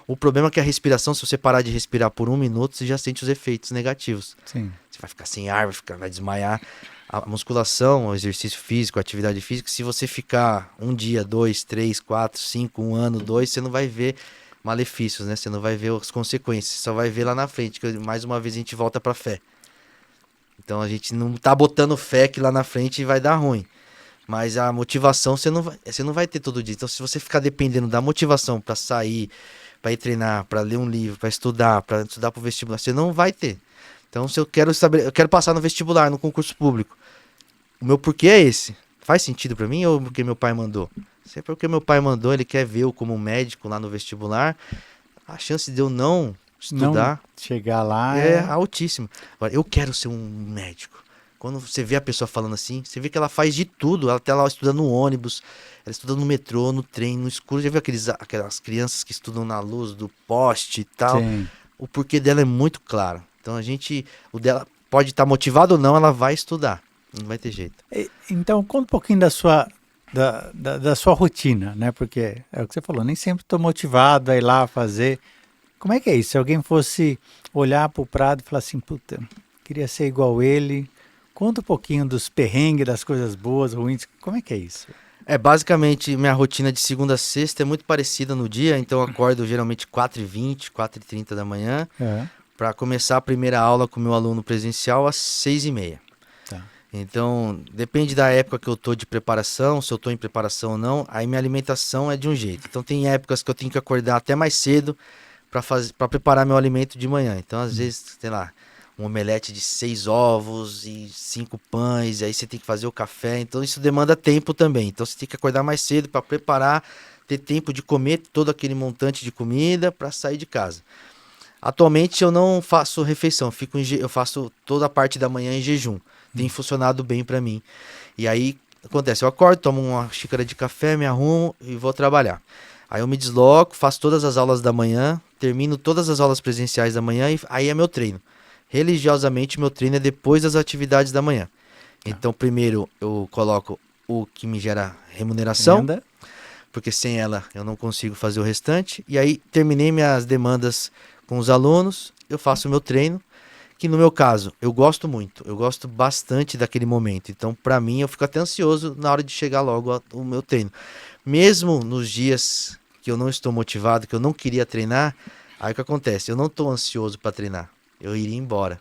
Speaker 2: O problema é que a respiração, se você parar de respirar por 1 minuto, você já sente os efeitos negativos.
Speaker 1: Sim.
Speaker 2: Você vai ficar sem ar, vai desmaiar. A musculação, o exercício físico, a atividade física, se você ficar 1 dia, 2, 3, 4, 5, 1 ano, 2, você não vai ver malefícios, né? Você não vai ver as consequências, você só vai ver lá na frente, que mais uma vez a gente volta para fé. Então a gente não tá botando fé que lá na frente vai dar ruim. Mas a motivação você não vai ter todo dia. Então, se você ficar dependendo da motivação para sair, para ir treinar, para ler um livro, para estudar para o vestibular, você não vai ter. Então, se eu quero passar no vestibular, no concurso público, o meu porquê é esse. Faz sentido para mim ou porque meu pai mandou? Se é porque meu pai mandou, ele quer ver eu como médico lá no vestibular, a chance de eu não estudar
Speaker 1: Não chegar lá
Speaker 2: é altíssima. Agora, eu quero ser um médico. Quando você vê a pessoa falando assim, você vê que ela faz de tudo. Ela tá lá estudando no ônibus, ela estuda no metrô, no trem, no escuro. Já viu aquelas crianças que estudam na luz do poste e tal?
Speaker 1: Sim.
Speaker 2: O porquê dela é muito claro. Então o dela pode estar motivado ou não, ela vai estudar. Não vai ter jeito.
Speaker 1: Então, conta um pouquinho da sua rotina, né? Porque é o que você falou, nem sempre estou motivado a ir lá fazer. Como é que é isso? Se alguém fosse olhar para o Prado e falar assim, puta, queria ser igual ele. Conta um pouquinho dos perrengues, das coisas boas, ruins. Como é que é isso?
Speaker 2: Basicamente, minha rotina de segunda a sexta é muito parecida no dia. Então, eu acordo geralmente 4h20, 4h30 da manhã, para começar a primeira aula com o meu aluno presencial às 6h30.
Speaker 1: Tá.
Speaker 2: Então, depende da época que eu tô de preparação, se eu tô em preparação ou não, aí minha alimentação é de um jeito. Então, tem épocas que eu tenho que acordar até mais cedo para preparar meu alimento de manhã. Então, às vezes, sei lá, um omelete de 6 ovos e 5 pães, e aí você tem que fazer o café, então isso demanda tempo também. Então você tem que acordar mais cedo para preparar, ter tempo de comer todo aquele montante de comida para sair de casa. Atualmente eu não faço refeição, eu faço toda a parte da manhã em jejum. Tem funcionado bem para mim. E aí acontece, eu acordo, tomo uma xícara de café, me arrumo e vou trabalhar. Aí eu me desloco, faço todas as aulas da manhã, termino todas as aulas presenciais da manhã e aí é meu treino. Religiosamente, meu treino é depois das atividades da manhã. Então, primeiro eu coloco o que me gera remuneração,
Speaker 1: Renda.
Speaker 2: porque sem ela eu não consigo fazer o restante. E aí, terminei minhas demandas com os alunos, eu faço o meu treino, que no meu caso, eu gosto bastante daquele momento. Então, para mim, eu fico até ansioso na hora de chegar logo o meu treino. Mesmo nos dias que eu não estou motivado, que eu não queria treinar, aí o que acontece? Eu não estou ansioso para treinar. Eu iria embora.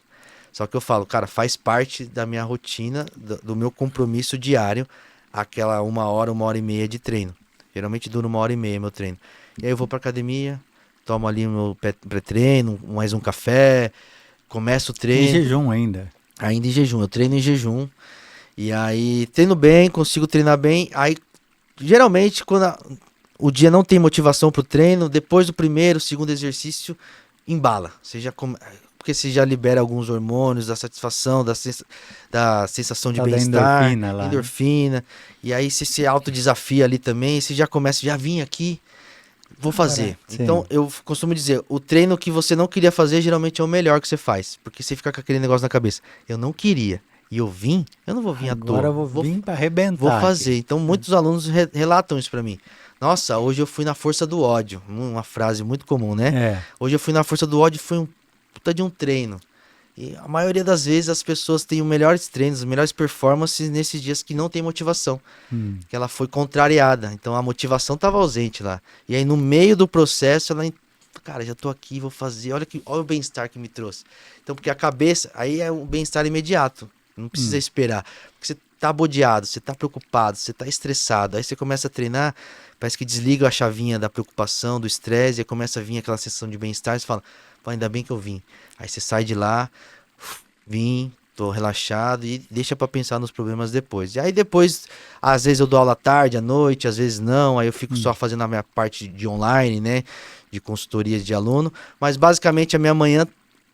Speaker 2: Só que eu falo, cara, faz parte da minha rotina, do meu compromisso diário, aquela 1 hora e meia de treino. Geralmente dura 1 hora e meia meu treino. E aí eu vou pra academia, tomo ali o meu pré-treino, mais um café, começo o treino.
Speaker 1: Em jejum ainda.
Speaker 2: Ainda em jejum, eu treino em jejum. E aí treino bem, consigo treinar bem. Aí, geralmente, quando o dia não tem motivação pro treino, depois do primeiro, segundo exercício, embala. Porque você já libera alguns hormônios da satisfação, da sensação de bem-estar,
Speaker 1: endorfina lá.
Speaker 2: endorfina. E aí você se autodesafia ali também, você já começa, já vim aqui, vou fazer. Então eu costumo dizer, o treino que você não queria fazer geralmente é o melhor que você faz, porque você fica com aquele negócio na cabeça. Eu não queria, e eu vim, eu não vou vir à toa.
Speaker 1: Agora eu vou vir para arrebentar.
Speaker 2: Vou fazer.
Speaker 1: Aqui.
Speaker 2: Então muitos alunos relatam isso para mim. Nossa, hoje eu fui na força do ódio. Uma frase muito comum, né?
Speaker 1: É.
Speaker 2: Hoje eu fui na força do ódio e foi um puta de um treino. E a maioria das vezes as pessoas têm os melhores treinos, as melhores performances nesses dias que não tem motivação, que ela foi contrariada. Então a motivação estava ausente lá. E aí no meio do processo cara, já tô aqui, vou fazer, olha o bem-estar que me trouxe. Então porque a cabeça, aí é um bem-estar imediato, não precisa esperar. Porque você tá bodeado, você tá preocupado, você tá estressado, aí você começa a treinar, parece que desliga a chavinha da preocupação, do estresse, e começa a vir aquela sensação de bem-estar, você fala, pô, ainda bem que eu vim. Aí você sai de lá, vim, tô relaxado e deixa pra pensar nos problemas depois. E aí depois, às vezes eu dou aula à tarde, à noite, às vezes não, aí eu fico só fazendo a minha parte de online, né, de consultorias de aluno, mas basicamente a minha manhã,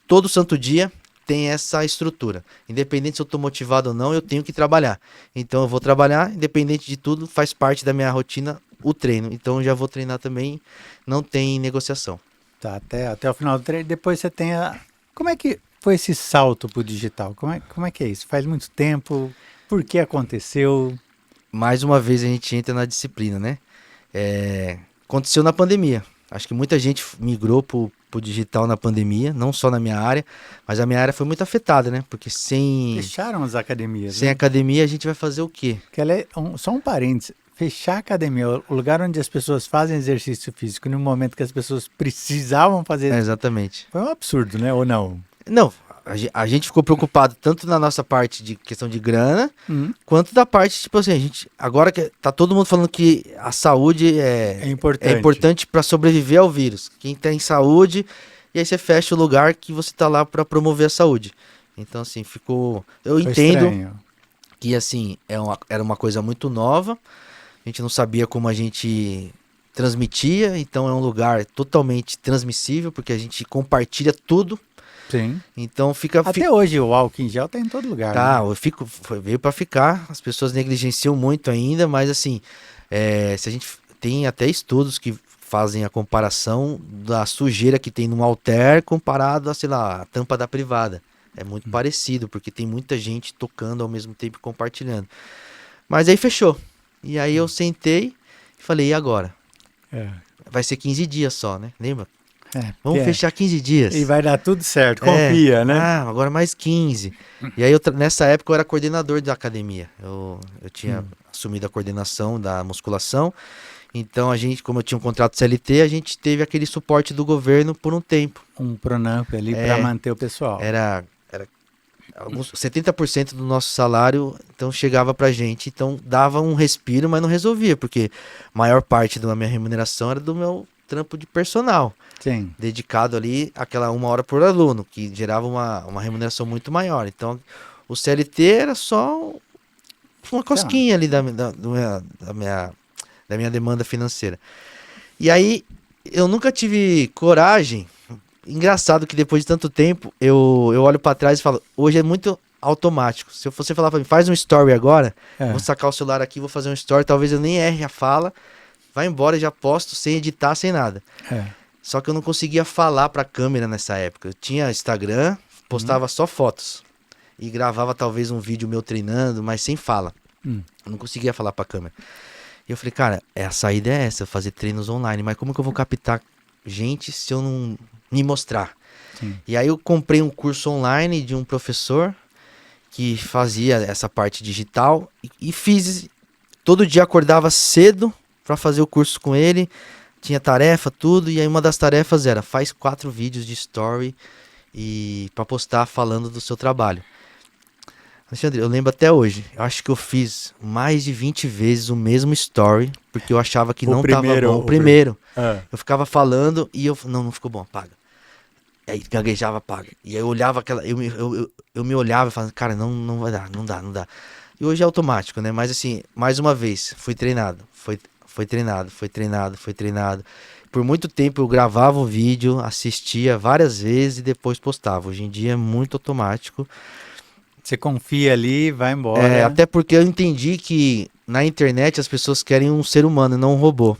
Speaker 2: todo santo dia, tem essa estrutura. Independente se eu tô motivado ou não, eu tenho que trabalhar. Então eu vou trabalhar, independente de tudo, faz parte da minha rotina o treino. Então eu já vou treinar também, não tem negociação.
Speaker 1: Tá, até o final do treino. Depois você tem a... Como é que foi esse salto pro digital? Como é que é isso? Faz muito tempo? Por que aconteceu?
Speaker 2: Mais uma vez a gente entra na disciplina, né? Aconteceu na pandemia. Acho que muita gente migrou pro digital na pandemia, não só na minha área, mas a minha área foi muito afetada, né? Porque
Speaker 1: Fecharam as academias,
Speaker 2: sem
Speaker 1: né?
Speaker 2: academia a gente vai fazer o quê?
Speaker 1: Que ela só um parênteses. Fechar a academia, o lugar onde as pessoas fazem exercício físico, no momento que as pessoas precisavam fazer,
Speaker 2: Exatamente.
Speaker 1: foi um absurdo, né? Ou não?
Speaker 2: Não, a gente ficou preocupado tanto na nossa parte de questão de grana, quanto da parte, tipo assim, agora que tá todo mundo falando que a saúde
Speaker 1: É importante.
Speaker 2: é importante para sobreviver ao vírus. Quem tem saúde, e aí você fecha o lugar que você tá lá para promover a saúde. Então, assim, eu
Speaker 1: Foi
Speaker 2: entendo
Speaker 1: estranho.
Speaker 2: que, assim, era uma coisa muito nova, a gente não sabia como a gente transmitia, então é um lugar totalmente transmissível, porque a gente compartilha tudo.
Speaker 1: Sim.
Speaker 2: Então fica.
Speaker 1: Até hoje o álcool em gel tá em todo lugar.
Speaker 2: Tá,
Speaker 1: Né?
Speaker 2: veio para ficar. As pessoas negligenciam muito ainda, mas assim, se a gente tem até estudos que fazem a comparação da sujeira que tem no halter comparado a, sei lá, a tampa da privada. É muito parecido, porque tem muita gente tocando ao mesmo tempo e compartilhando. Mas aí fechou. E aí eu sentei e falei, e agora?
Speaker 1: É.
Speaker 2: Vai ser 15 dias só, né? Lembra?
Speaker 1: Vamos
Speaker 2: fechar 15 dias.
Speaker 1: E vai dar tudo certo, confia, né?
Speaker 2: Ah, agora mais 15. E aí, nessa época, eu era coordenador da academia. Eu tinha assumido a coordenação da musculação. Então, como eu tinha um contrato CLT, a gente teve aquele suporte do governo por um tempo.
Speaker 1: Um Pronamp ali para manter o pessoal.
Speaker 2: Era 70% do nosso salário, então chegava pra gente. Então, dava um respiro, mas não resolvia, porque a maior parte da minha remuneração era do meu trampo de personal.
Speaker 1: Sim.
Speaker 2: Dedicado ali aquela 1 hora por aluno, que gerava uma remuneração muito maior. Então, o CLT era só uma cosquinha ali da minha demanda financeira. E aí, eu nunca tive coragem. Engraçado que depois de tanto tempo, eu olho pra trás e falo, hoje é muito automático. Se você falar pra mim, faz um story agora, vou sacar o celular aqui, vou fazer um story, talvez eu nem erre a fala, vai embora e já posto sem editar, sem nada. Só que eu não conseguia falar pra câmera nessa época. Eu tinha Instagram, postava só fotos. E gravava talvez um vídeo meu treinando, mas sem fala. Eu não conseguia falar pra câmera. E eu falei, cara, a saída é essa, fazer treinos online. Mas como que eu vou captar gente se eu não me mostrar?
Speaker 1: Sim.
Speaker 2: E aí eu comprei um curso online de um professor que fazia essa parte digital. E fiz, todo dia acordava cedo pra fazer o curso com ele. Tinha tarefa, tudo, e aí uma das tarefas era faz 4 vídeos de story e para postar falando do seu trabalho. Alexandre, eu lembro até hoje, eu acho que eu fiz mais de 20 vezes o mesmo story, porque eu achava que não estava bom. O primeiro. Eu ficava falando e não ficou bom, apaga. E aí gaguejava, apaga. E aí eu olhava eu me olhava e falava, cara, não vai dar, não dá. E hoje é automático, né? Mas assim, mais uma vez, fui treinado. Foi treinado. Por muito tempo eu gravava o vídeo, assistia várias vezes e depois postava. Hoje em dia é muito automático.
Speaker 1: Você confia ali, vai embora.
Speaker 2: Até porque eu entendi que na internet as pessoas querem um ser humano, não um robô.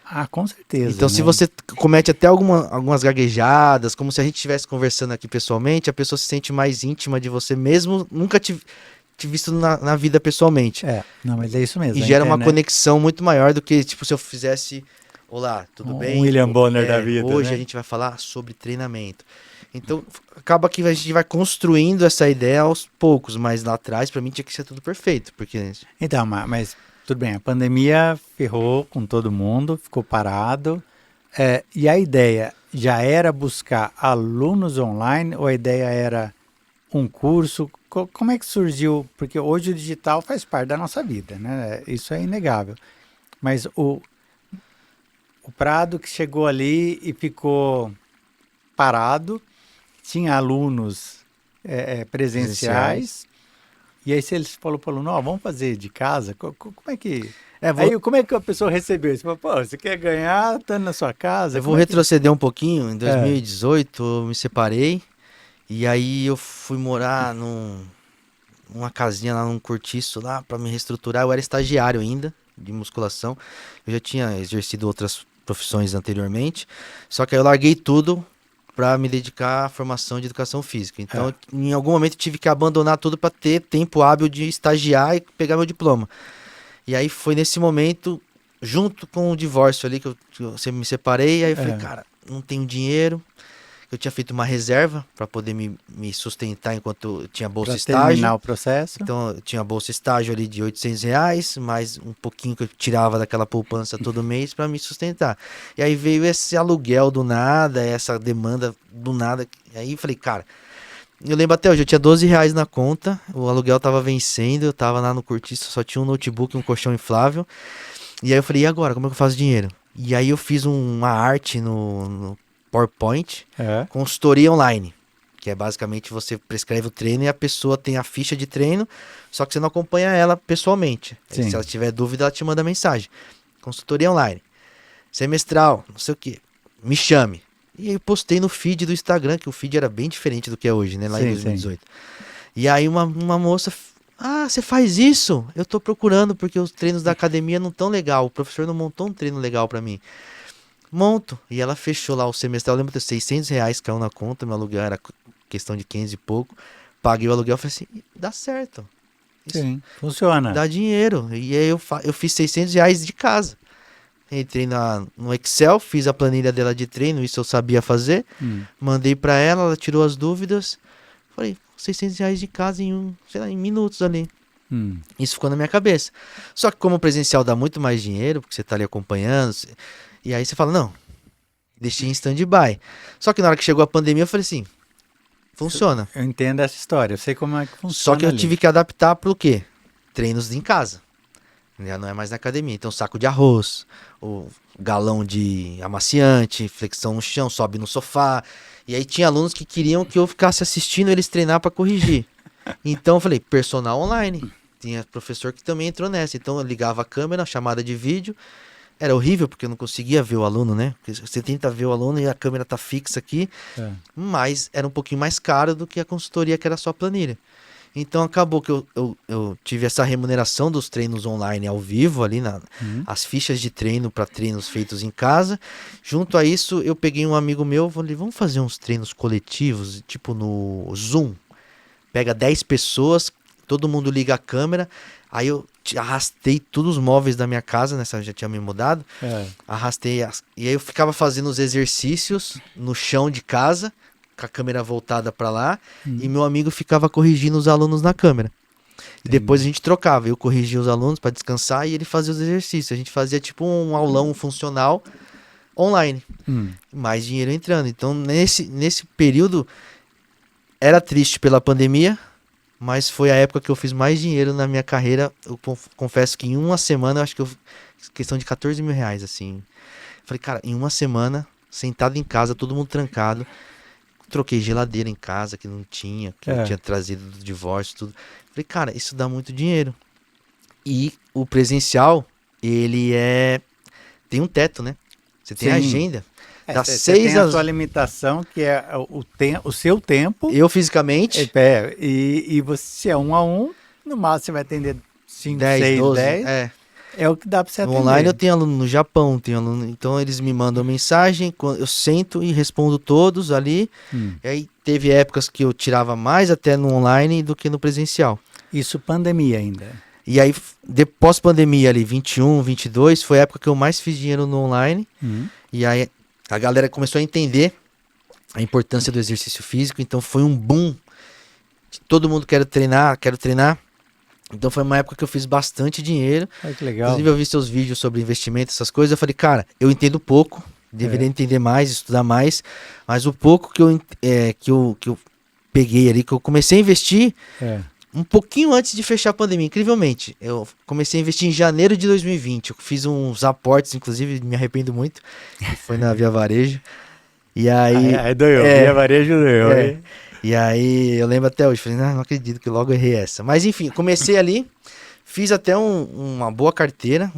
Speaker 1: Ah, com certeza.
Speaker 2: Então, se você comete até algumas gaguejadas, como se a gente estivesse conversando aqui pessoalmente, a pessoa se sente mais íntima de você mesmo, nunca te visto na vida pessoalmente.
Speaker 1: Não, mas é isso mesmo.
Speaker 2: E gera uma conexão muito maior do que, tipo, se eu fizesse, olá, tudo bem?
Speaker 1: William Bonner da vida,
Speaker 2: hoje
Speaker 1: né?
Speaker 2: a gente vai falar sobre treinamento. Então, acaba que a gente vai construindo essa ideia aos poucos, mas lá atrás, para mim, tinha que ser tudo perfeito, porque...
Speaker 1: Então, mas tudo bem, a pandemia ferrou com todo mundo, ficou parado. E a ideia já era buscar alunos online ou a ideia era um curso? Como é que surgiu? Porque hoje o digital faz parte da nossa vida, né? Isso é inegável. Mas o Prado que chegou ali e ficou parado, tinha alunos presenciais, e aí se eles falou para o aluno, vamos fazer de casa, como é que... Aí como é que a pessoa recebeu isso? Pô, você quer ganhar estando na sua casa?
Speaker 2: Eu vou retroceder um pouquinho, em 2018 eu me separei, e aí eu fui morar numa casinha lá, num cortiço lá, para me reestruturar. Eu era estagiário ainda, de musculação, eu já tinha exercido outras profissões anteriormente, só que aí eu larguei tudo para me dedicar à formação de educação física. Então, em algum momento eu tive que abandonar tudo para ter tempo hábil de estagiar e pegar meu diploma. E aí foi nesse momento, junto com o divórcio ali, que eu me separei, aí eu falei, cara, não tenho dinheiro. Eu tinha feito uma reserva para poder me sustentar enquanto eu tinha bolsa estágio.
Speaker 1: Para terminar o processo.
Speaker 2: Então, eu tinha bolsa estágio ali de R$ 800, mais um pouquinho que eu tirava daquela poupança todo mês para me sustentar. E aí veio esse aluguel do nada, essa demanda do nada. E aí eu falei, cara, eu lembro até hoje, eu tinha R$ 12 na conta, o aluguel tava vencendo, eu tava lá no cortiço, só tinha um notebook e um colchão inflável. E aí eu falei, e agora, como é que eu faço dinheiro? E aí eu fiz uma arte no PowerPoint, consultoria online, que é basicamente você prescreve o treino e a pessoa tem a ficha de treino, só que você não acompanha ela pessoalmente. Se ela tiver dúvida, ela te manda mensagem. Consultoria online, semestral, não sei o que, me chame. E aí eu postei no feed do Instagram, que o feed era bem diferente do que é hoje, né, lá em 2018. E aí uma moça, você faz isso? Eu tô procurando porque os treinos da academia não tão legal, o professor não montou um treino legal pra mim. Monto. E ela fechou lá o semestre. Eu lembro de R$ 600 caiu na conta. Meu aluguel era questão de 15 e pouco. Paguei o aluguel. Falei assim, dá certo.
Speaker 1: Sim, funciona.
Speaker 2: Dá dinheiro. E aí eu fiz R$ 600 de casa. Entrei no Excel, fiz a planilha dela de treino. Isso eu sabia fazer. Mandei pra ela, ela tirou as dúvidas. Falei, R$ 600 de casa em minutos ali. Isso ficou na minha cabeça. Só que como o presencial dá muito mais dinheiro, porque você tá ali acompanhando... E aí você fala, não, deixei em stand-by. Só que na hora que chegou a pandemia, eu falei assim, funciona.
Speaker 1: Eu entendo essa história, eu sei como é que funciona.
Speaker 2: Só que eu tive que adaptar para o quê? Treinos em casa. Já não é mais na academia. Então, saco de arroz, o galão de amaciante, flexão no chão, sobe no sofá. E aí tinha alunos que queriam que eu ficasse assistindo eles treinar para corrigir. Então eu falei, personal online. Tinha professor que também entrou nessa. Então eu ligava a câmera, chamada de vídeo. Era horrível porque eu não conseguia ver o aluno, né? Porque você tenta ver o aluno e a câmera tá fixa aqui, mas era um pouquinho mais caro do que a consultoria, que era só planilha. Então acabou que eu tive essa remuneração dos treinos online ao vivo ali, as fichas de treino para treinos feitos em casa. Junto a isso, eu peguei um amigo meu, falei, vamos fazer uns treinos coletivos, tipo no Zoom. Pega 10 pessoas, todo mundo liga a câmera. Aí eu arrastei todos os móveis da minha casa, nessa eu já tinha me mudado. Arrastei, e aí eu ficava fazendo os exercícios no chão de casa, com a câmera voltada para lá, e meu amigo ficava corrigindo os alunos na câmera. E depois a gente trocava, eu corrigia os alunos para descansar e ele fazia os exercícios. A gente fazia tipo um aulão funcional online. Mais dinheiro entrando. Então nesse período era triste pela pandemia, mas foi a época que eu fiz mais dinheiro na minha carreira. Eu confesso que em uma semana, eu acho que questão de R$ 14.000, assim. Falei, cara, em uma semana, sentado em casa, todo mundo trancado, troquei geladeira em casa, que não tinha, que eu tinha trazido do divórcio, tudo. Falei, cara, isso dá muito dinheiro. E o presencial, ele tem um teto, né? Você tem agenda.
Speaker 1: Você tem a sua limitação, que é o seu tempo.
Speaker 2: Eu fisicamente.
Speaker 1: E você é 1 a 1, no máximo você vai atender 5, 6,
Speaker 2: 12,
Speaker 1: 10. É o que dá para você atender.
Speaker 2: Online eu tenho aluno no Japão, então eles me mandam mensagem, eu sento e respondo todos ali. E aí teve épocas que eu tirava mais até no online do que no presencial.
Speaker 1: Isso pandemia ainda.
Speaker 2: E aí, depois pandemia ali, 21, 22, foi a época que eu mais fiz dinheiro no online. E aí a galera começou a entender a importância do exercício físico, então foi um boom. Todo mundo quer treinar, quero treinar. Então foi uma época que eu fiz bastante dinheiro.
Speaker 1: Olha que legal.
Speaker 2: Inclusive eu vi seus vídeos sobre investimento, essas coisas. Eu falei, cara, eu entendo pouco, deveria entender mais, estudar mais. Mas o pouco que eu peguei ali, que eu comecei a investir um pouquinho antes de fechar a pandemia, incrivelmente. Eu comecei a investir em janeiro de 2020. Eu fiz uns aportes, inclusive me arrependo muito, que foi na Via Varejo. E aí...
Speaker 1: Aí doeu, Via Varejo doeu.
Speaker 2: E aí eu lembro até hoje, falei, não acredito que logo eu errei essa. Mas enfim, comecei ali, fiz até uma boa carteira,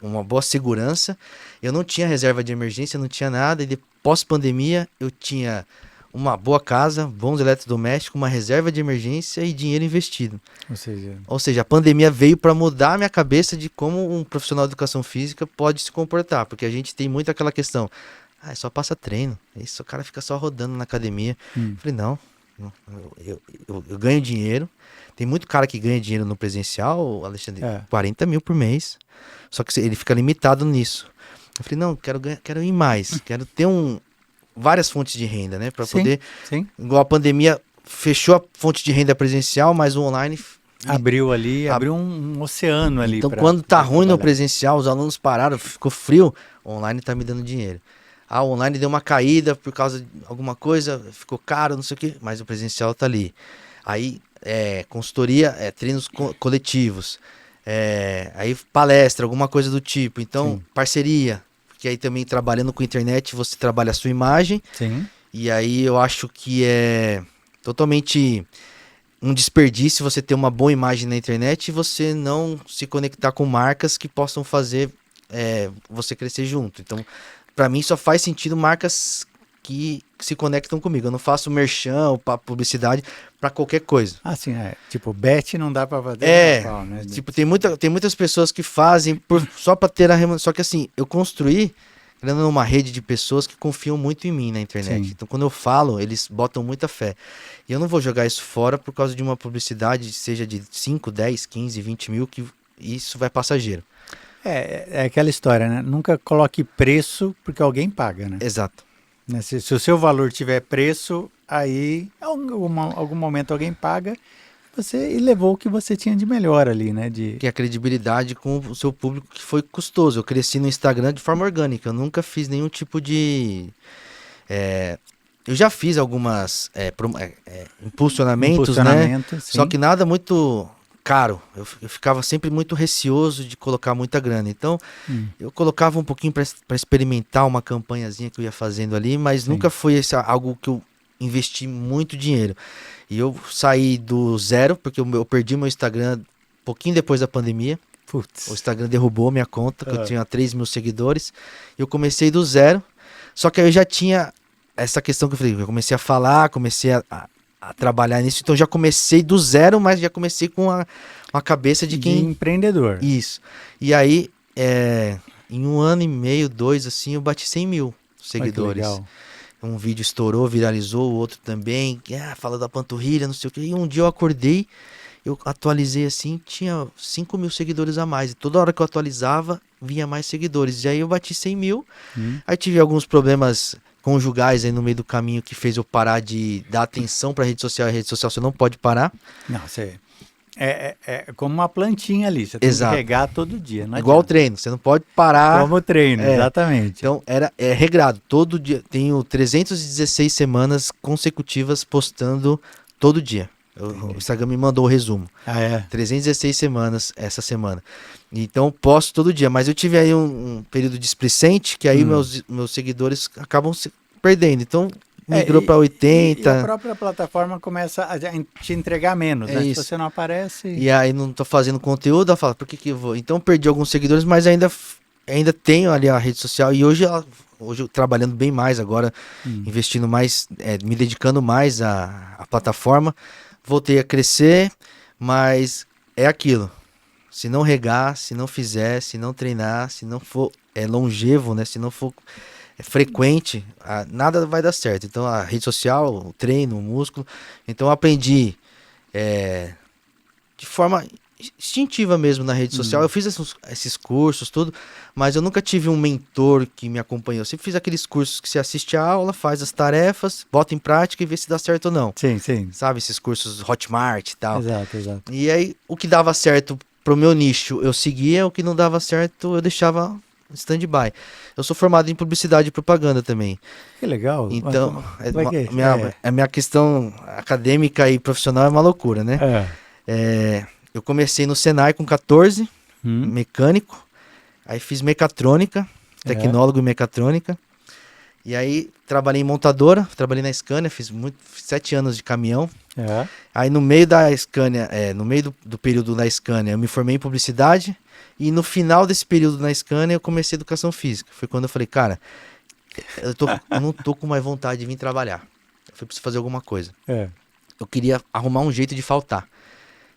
Speaker 2: uma boa segurança. Eu não tinha reserva de emergência, não tinha nada. E pós-pandemia eu tinha uma boa casa, bons eletrodomésticos, uma reserva de emergência e dinheiro investido. Ou seja, a pandemia veio para mudar a minha cabeça de como um profissional de educação física pode se comportar. Porque a gente tem muito aquela questão... só passa treino. Isso, o cara fica só rodando na academia. Eu falei, não, eu ganho dinheiro. Tem muito cara que ganha dinheiro no presencial, Alexandre, 40 mil por mês. Só que ele fica limitado nisso. Eu falei, não, quero ir mais. Quero ter várias fontes de renda, né? Para poder... Sim. Igual a pandemia fechou a fonte de renda presencial, mas o online...
Speaker 1: Abriu um oceano ali.
Speaker 2: Então, quando tá ruim no presencial, os alunos pararam, ficou frio, o online tá me dando dinheiro. O online deu uma caída por causa de alguma coisa, ficou caro, não sei o quê, mas o presencial tá ali. Aí, consultoria, treinos coletivos, aí palestra, alguma coisa do tipo. Então, parceria, porque aí também trabalhando com internet, você trabalha a sua imagem.
Speaker 1: Sim.
Speaker 2: E aí eu acho que é totalmente um desperdício você ter uma boa imagem na internet e você não se conectar com marcas que possam fazer você crescer junto. Então, para mim só faz sentido marcas que se conectam comigo. Eu não faço merchan ou publicidade para qualquer coisa.
Speaker 1: Sim, tipo, bet não dá para fazer.
Speaker 2: Né? Tipo, tem muitas pessoas que fazem só para ter a remuneração. Só que assim, eu construí uma rede de pessoas que confiam muito em mim na internet. Sim. Então, quando eu falo, eles botam muita fé. E eu não vou jogar isso fora por causa de uma publicidade, seja de 5, 10, 15, 20 mil, que isso vai passageiro.
Speaker 1: É aquela história, né? Nunca coloque preço porque alguém paga, né?
Speaker 2: Exato.
Speaker 1: Se o seu valor tiver preço, aí algum momento alguém paga, você levou o que você tinha de melhor ali, né?
Speaker 2: Que é a credibilidade com o seu público, que foi custoso. Eu cresci no Instagram de forma orgânica, eu nunca fiz nenhum tipo de... eu já fiz algumas impulsionamentos, né? Sim. Só que nada muito caro. Eu ficava sempre muito receoso de colocar muita grana. Então, eu colocava um pouquinho para experimentar uma campanhazinha que eu ia fazendo ali, mas nunca foi algo que eu investi muito dinheiro. E eu saí do zero, porque eu perdi meu Instagram um pouquinho depois da pandemia.
Speaker 1: Putz.
Speaker 2: O Instagram derrubou minha conta, que eu tinha 3 mil seguidores. Eu comecei do zero, só que aí eu já tinha essa questão que eu falei, eu comecei a falar, comecei a trabalhar nisso, então já comecei do zero, mas já comecei com a cabeça de quem...
Speaker 1: empreendedor.
Speaker 2: Isso. E aí, em 1 ano e meio, 2, assim, eu bati 100 mil seguidores.
Speaker 1: Legal.
Speaker 2: Um vídeo estourou, viralizou, o outro também, fala da panturrilha, não sei o que. E um dia eu acordei, eu atualizei assim, tinha 5 mil seguidores a mais. E toda hora que eu atualizava, vinha mais seguidores. E aí eu bati 100 mil. Aí tive alguns problemas conjugais aí no meio do caminho que fez eu parar de dar atenção para rede social. A rede social você não pode parar.
Speaker 1: Não, você... É como uma plantinha ali, você tem que regar todo dia.
Speaker 2: Igual o treino, você não pode parar.
Speaker 1: Como o treino, exatamente.
Speaker 2: Então, é regrado, todo dia. Tenho 316 semanas consecutivas postando todo dia. O Instagram me mandou o resumo. 316 semanas essa semana. Então, posto todo dia. Mas eu tive aí um período displicente, que aí meus seguidores acabam se perdendo. Então... migrou para 80.
Speaker 1: E a própria plataforma começa a te entregar menos, né? Se você não aparece...
Speaker 2: E aí não tô fazendo conteúdo, ela fala, por que eu vou? Então perdi alguns seguidores, mas ainda tenho ali a rede social. E hoje eu trabalhando bem mais agora, investindo mais, me dedicando mais à plataforma. Voltei a crescer, mas é aquilo. Se não regar, se não fizer, se não treinar, se não for longevo, né? Se não for... frequente, nada vai dar certo. Então a rede social, o treino, o músculo. Então eu aprendi de forma instintiva mesmo na rede social. Eu fiz esses cursos, tudo, mas eu nunca tive um mentor que me acompanhou. Eu sempre fiz aqueles cursos que você assiste a aula, faz as tarefas, bota em prática e vê se dá certo ou não.
Speaker 1: Sim, sim.
Speaker 2: Sabe, esses cursos Hotmart e tal.
Speaker 1: Exato, exato.
Speaker 2: E aí, o que dava certo pro meu nicho, eu seguia, o que não dava certo, eu deixava em stand-by. Eu sou formado em publicidade e propaganda também.
Speaker 1: Que legal.
Speaker 2: Então,
Speaker 1: Como é que é?
Speaker 2: a minha questão acadêmica e profissional é uma loucura, né?
Speaker 1: É.
Speaker 2: Eu comecei no Senai com 14,
Speaker 1: Hum,
Speaker 2: mecânico. Aí fiz mecatrônica, tecnólogo em mecatrônica. E aí trabalhei em montadora, trabalhei na Scania, fiz 7 anos de caminhão.
Speaker 1: é.
Speaker 2: Aí no meio da Scania, no meio do período na Scania, eu me formei em publicidade. E no final desse período na Scania, eu comecei educação física. Foi quando eu falei, cara, eu não tô com mais vontade de vir trabalhar. Eu preciso fazer alguma coisa.
Speaker 1: É.
Speaker 2: Eu queria arrumar um jeito de faltar.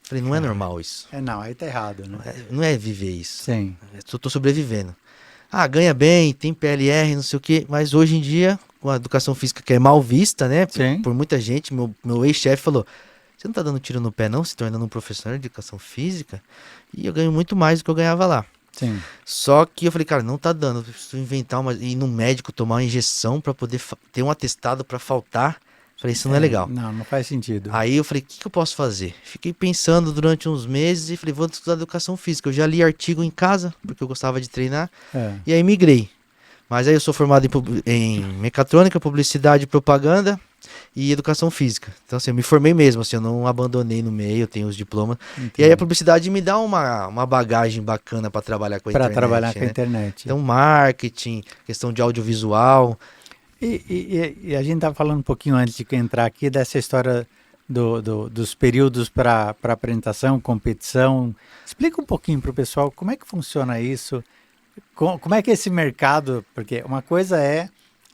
Speaker 2: Falei, não é normal isso.
Speaker 1: Não, aí tá errado, né?
Speaker 2: Não é viver isso.
Speaker 1: Sim.
Speaker 2: Eu tô sobrevivendo. Ah, ganha bem, tem PLR, não sei o quê. Mas hoje em dia, com a educação física que é mal vista, né?
Speaker 1: Sim.
Speaker 2: Por muita gente, meu ex-chefe falou, você não tá dando tiro no pé não, se tornando um professor de educação física? E eu ganho muito mais do que eu ganhava lá.
Speaker 1: Sim.
Speaker 2: Só que eu falei, cara, não tá dando. Eu preciso inventar ir no médico, tomar uma injeção pra poder ter um atestado pra faltar. Falei, isso não é legal.
Speaker 1: Não faz sentido.
Speaker 2: Aí eu falei, o que eu posso fazer? Fiquei pensando durante uns meses e falei, vou estudar educação física. Eu já li artigo em casa, porque eu gostava de treinar, e aí migrei. Mas aí eu sou formado em mecatrônica, publicidade, propaganda e educação física. Então assim, eu me formei mesmo, assim, eu não abandonei no meio, eu tenho os diplomas.
Speaker 1: Entendi.
Speaker 2: E aí a publicidade me dá uma bagagem bacana para trabalhar com a internet.
Speaker 1: Para trabalhar com
Speaker 2: né?
Speaker 1: a internet.
Speaker 2: Então marketing, questão de audiovisual.
Speaker 1: E a gente estava falando um pouquinho antes de entrar aqui dessa história dos períodos para apresentação, competição. Explica um pouquinho para o pessoal como é que funciona isso, como é que é esse mercado, porque uma coisa é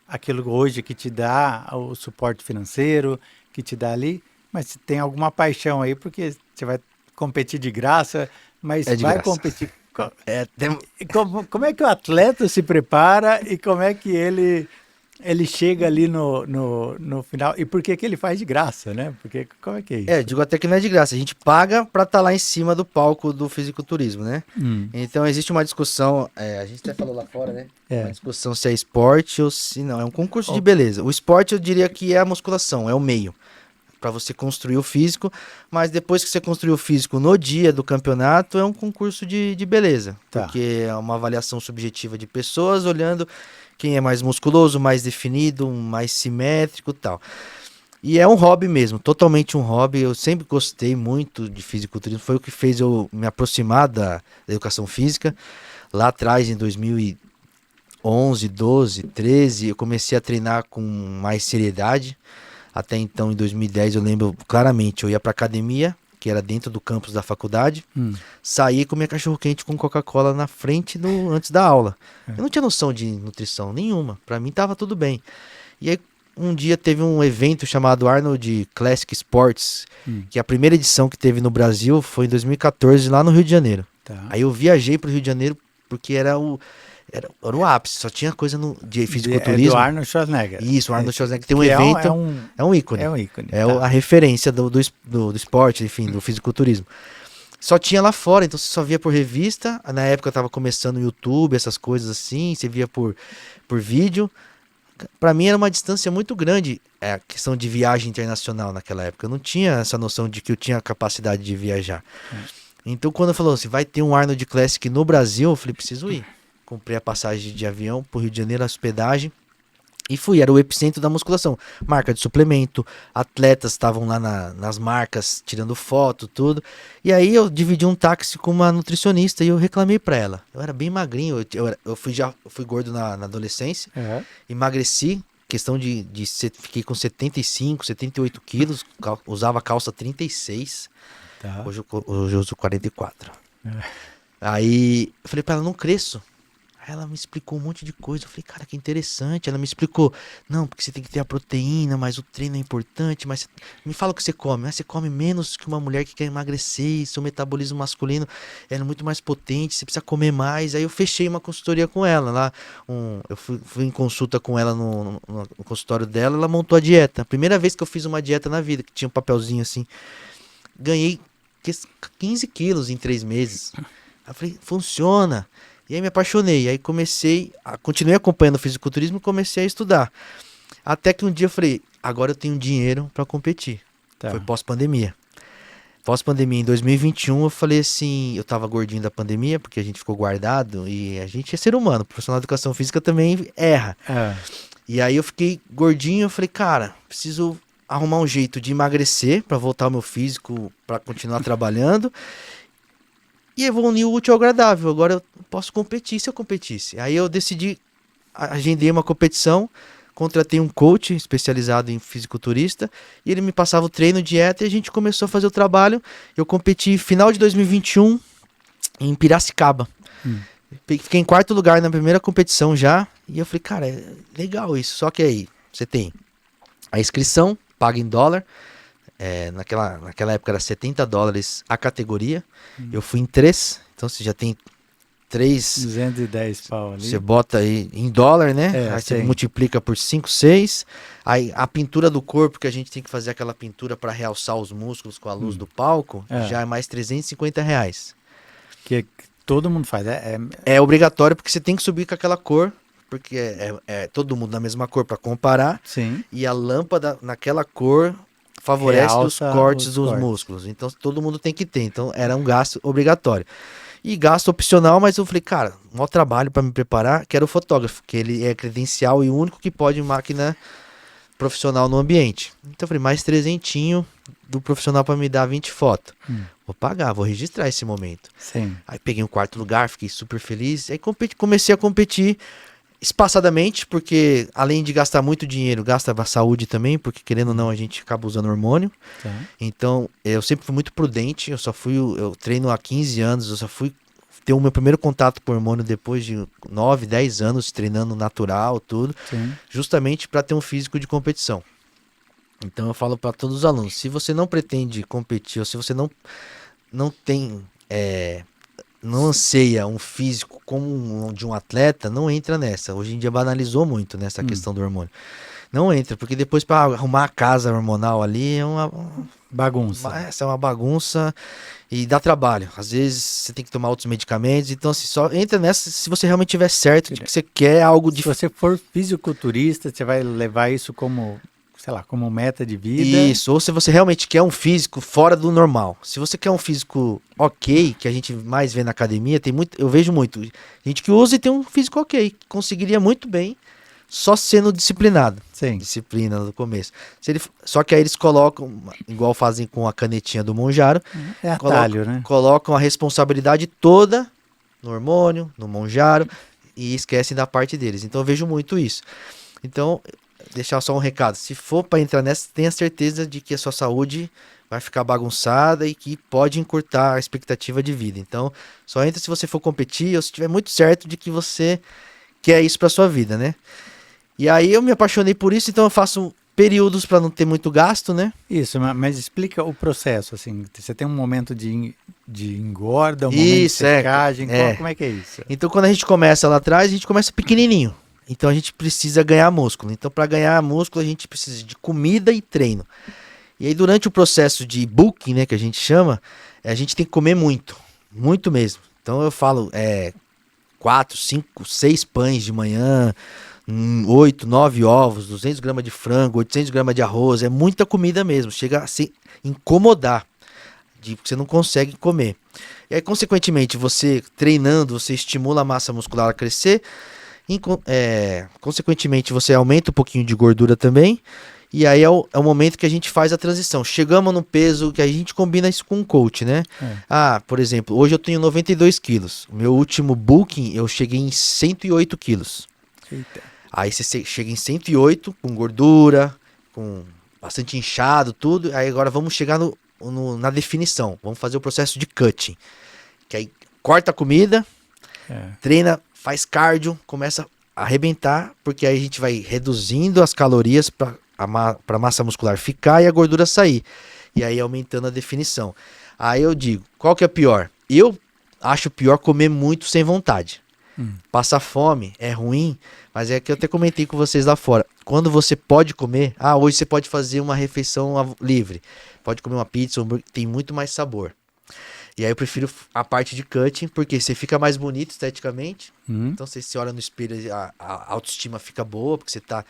Speaker 1: aquilo hoje que te dá o suporte financeiro, que te dá ali, mas tem alguma paixão aí, porque você vai competir de graça, mas
Speaker 2: É de
Speaker 1: vai
Speaker 2: graça.
Speaker 1: competir... Como é que o atleta se prepara e como é que ele chega ali no final? E por que ele faz de graça, né? Porque como é que é isso?
Speaker 2: Digo até que não é de graça. A gente paga pra estar lá em cima do palco do fisiculturismo, né? Então existe uma discussão, a gente até falou lá fora, né? Uma discussão se é esporte ou se não. É um concurso de beleza. O esporte eu diria que é a musculação, é o meio para você construir o físico, mas depois que você construiu o físico no dia do campeonato, é um concurso de beleza.
Speaker 1: Tá.
Speaker 2: Porque é uma avaliação subjetiva de pessoas olhando quem é mais musculoso, mais definido, mais simétrico e tal. E é um hobby mesmo, totalmente um hobby. Eu sempre gostei muito de fisiculturismo, foi o que fez eu me aproximar da educação física. Lá atrás, em 2011, 12, 13, eu comecei a treinar com mais seriedade. Até então, em 2010, eu lembro claramente, eu ia pra academia, que era dentro do campus da faculdade, saía e comia cachorro-quente com Coca-Cola na frente antes da aula. Eu não tinha noção de nutrição nenhuma, pra mim tava tudo bem. E aí, um dia teve um evento chamado Arnold Classic Sports, que a primeira edição que teve no Brasil foi em 2014, lá no Rio de Janeiro.
Speaker 1: Tá.
Speaker 2: Aí eu viajei pro Rio de Janeiro, porque era o ápice, só tinha coisa de fisiculturismo.
Speaker 1: Do Arnold Schwarzenegger.
Speaker 2: Isso, o Arnold Schwarzenegger tem um
Speaker 1: Que
Speaker 2: evento,
Speaker 1: é um ícone.
Speaker 2: é um
Speaker 1: ícone.
Speaker 2: É
Speaker 1: tá.
Speaker 2: a referência do esporte, enfim, do fisiculturismo. Só tinha lá fora, então você só via por revista. Na época eu tava começando o YouTube, essas coisas assim, você via por vídeo. Pra mim era uma distância muito grande a questão de viagem internacional naquela época. Eu não tinha essa noção de que eu tinha capacidade de viajar. Então quando falou assim, vai ter um Arnold Classic no Brasil, eu falei, preciso ir. Comprei a passagem de avião pro Rio de Janeiro, a hospedagem. E fui, era o epicentro da musculação. Marca de suplemento, atletas estavam lá nas marcas, tirando foto, tudo. E aí eu dividi um táxi com uma nutricionista e eu reclamei pra ela. Eu era bem magrinho, eu fui gordo na adolescência, emagreci, questão fiquei com 75, 78 quilos, usava calça 36,
Speaker 1: Tá.
Speaker 2: hoje eu uso 44. Aí eu falei pra ela, não cresço. Ela me explicou um monte de coisa. Eu falei, cara, que interessante. Ela me explicou, não, porque você tem que ter a proteína, mas o treino é importante. Mas me fala o que você come. Você come menos que uma mulher que quer emagrecer. Seu metabolismo masculino é muito mais potente. Você precisa comer mais. Aí eu fechei uma consultoria com ela lá. Eu fui em consulta com ela no consultório dela. Ela montou a dieta. Primeira vez que eu fiz uma dieta na vida, que tinha um papelzinho assim. Ganhei fiquei 15 quilos em 3 meses. Aí eu falei, funciona. E aí me apaixonei. Aí continuei acompanhando o fisiculturismo e comecei a estudar. Até que um dia eu falei, agora eu tenho dinheiro para competir.
Speaker 1: Tá.
Speaker 2: Foi pós-pandemia. Pós-pandemia, em 2021, eu falei assim, eu tava gordinho da pandemia, porque a gente ficou guardado, e a gente é ser humano, profissional de educação física também erra. E aí eu fiquei gordinho, eu falei, cara, preciso arrumar um jeito de emagrecer para voltar ao meu físico, para continuar trabalhando. E eu vou unir o útil ao agradável. Agora eu posso competir se eu competisse. Aí eu decidi, agendei uma competição, contratei um coach especializado em fisiculturista e ele me passava o treino, dieta e a gente começou a fazer o trabalho. Eu competi final de 2021 em Piracicaba. Fiquei em 4º lugar na primeira competição já. E eu falei, cara, é legal isso. Só que aí você tem a inscrição, paga em dólar. Naquela época era $70 a categoria. Eu fui em 3. Então você já tem
Speaker 1: 210 pau ali.
Speaker 2: Você bota aí em dólar, né? Aí você multiplica por 5, 6. Aí a pintura do corpo, que a gente tem que fazer aquela pintura para realçar os músculos com a luz do palco, já é mais R$350.
Speaker 1: Que todo mundo faz.
Speaker 2: É obrigatório porque você tem que subir com aquela cor, porque todo mundo na mesma cor para comparar.
Speaker 1: Sim.
Speaker 2: E a lâmpada naquela cor favorece os cortes dos músculos. Então todo mundo tem que ter. Então era um gasto obrigatório. E gasto opcional, mas eu falei, cara, maior trabalho para me preparar, que era o fotógrafo, que ele é credencial e o único que pode máquina profissional no ambiente. Então eu falei, mais 300 do profissional para me dar 20 fotos. Vou pagar, vou registrar esse momento.
Speaker 1: Sim.
Speaker 2: Aí peguei um 4º lugar, fiquei super feliz. Aí comecei a competir espaçadamente, porque além de gastar muito dinheiro, gasta a saúde também, porque querendo ou não a gente acaba usando hormônio. Então eu sempre fui muito prudente, eu treino há 15 anos, eu só fui ter o meu primeiro contato com hormônio depois de 9, 10 anos treinando natural, tudo, justamente para ter um físico de competição. Então eu falo para todos os alunos, se você não pretende competir, ou se você não tem... não anseia um físico como de um atleta, não entra nessa. Hoje em dia banalizou muito nessa questão do hormônio. Não entra, porque depois para arrumar a casa hormonal ali é uma
Speaker 1: bagunça.
Speaker 2: Essa é uma bagunça e dá trabalho. Às vezes você tem que tomar outros medicamentos, então assim, só entra nessa se você realmente tiver certo de que você quer algo de...
Speaker 1: Se você for fisiculturista, você vai levar isso como... sei lá, como meta de vida.
Speaker 2: Isso, ou se você realmente quer um físico fora do normal. Se você quer um físico ok, que a gente mais vê na academia, eu vejo muito gente que usa e tem um físico ok, que conseguiria muito bem, só sendo disciplinado.
Speaker 1: Sim.
Speaker 2: Disciplina no começo. Só que aí eles colocam, igual fazem com a canetinha do Monjaro,
Speaker 1: atalho, né?
Speaker 2: Colocam a responsabilidade toda no hormônio, no Monjaro, e esquecem da parte deles. Então eu vejo muito isso. Então... deixar só um recado, se for para entrar nessa, tenha certeza de que a sua saúde vai ficar bagunçada e que pode encurtar a expectativa de vida. Então, só entra se você for competir ou se estiver muito certo de que você quer isso para sua vida, né? E aí eu me apaixonei por isso, então eu faço períodos para não ter muito gasto, né?
Speaker 1: Isso, mas explica o processo, assim, você tem um momento de engorda, um momento de secagem, como é que é isso?
Speaker 2: Então, quando a gente começa lá atrás, a gente começa pequenininho. Então a gente precisa ganhar músculo. Então para ganhar músculo a gente precisa de comida e treino. E aí durante o processo de bulking, né, que a gente chama, a gente tem que comer muito. Muito mesmo. Então eu falo 4, 5, 6 pães de manhã, 8, 9 ovos, 200 gramas de frango, 800 gramas de arroz. É muita comida mesmo. Chega a se incomodar. Porque você não consegue comer. E aí consequentemente você treinando, você estimula a massa muscular a crescer. Consequentemente você aumenta um pouquinho de gordura também, e aí é o momento que a gente faz a transição. Chegamos no peso que a gente combina isso com um coach, né? Por exemplo, hoje eu tenho 92 quilos, o meu último bulking eu cheguei em 108 quilos.
Speaker 1: Eita.
Speaker 2: Aí você chega em 108 com gordura, com bastante inchado, tudo. Aí agora vamos chegar na definição, vamos fazer o processo de cutting, que aí corta a comida, treina, faz cardio, começa a arrebentar, porque aí a gente vai reduzindo as calorias para a massa muscular ficar e a gordura sair. E aí aumentando a definição. Aí eu digo, qual que é pior? Eu acho pior comer muito sem vontade. Passar fome é ruim, mas é que eu até comentei com vocês lá fora. Quando você pode comer, hoje você pode fazer uma refeição livre. Pode comer uma pizza, um hambúrguer, tem muito mais sabor. E aí eu prefiro a parte de cutting, porque você fica mais bonito esteticamente. Então você se olha no espelho, a autoestima fica boa, porque você tá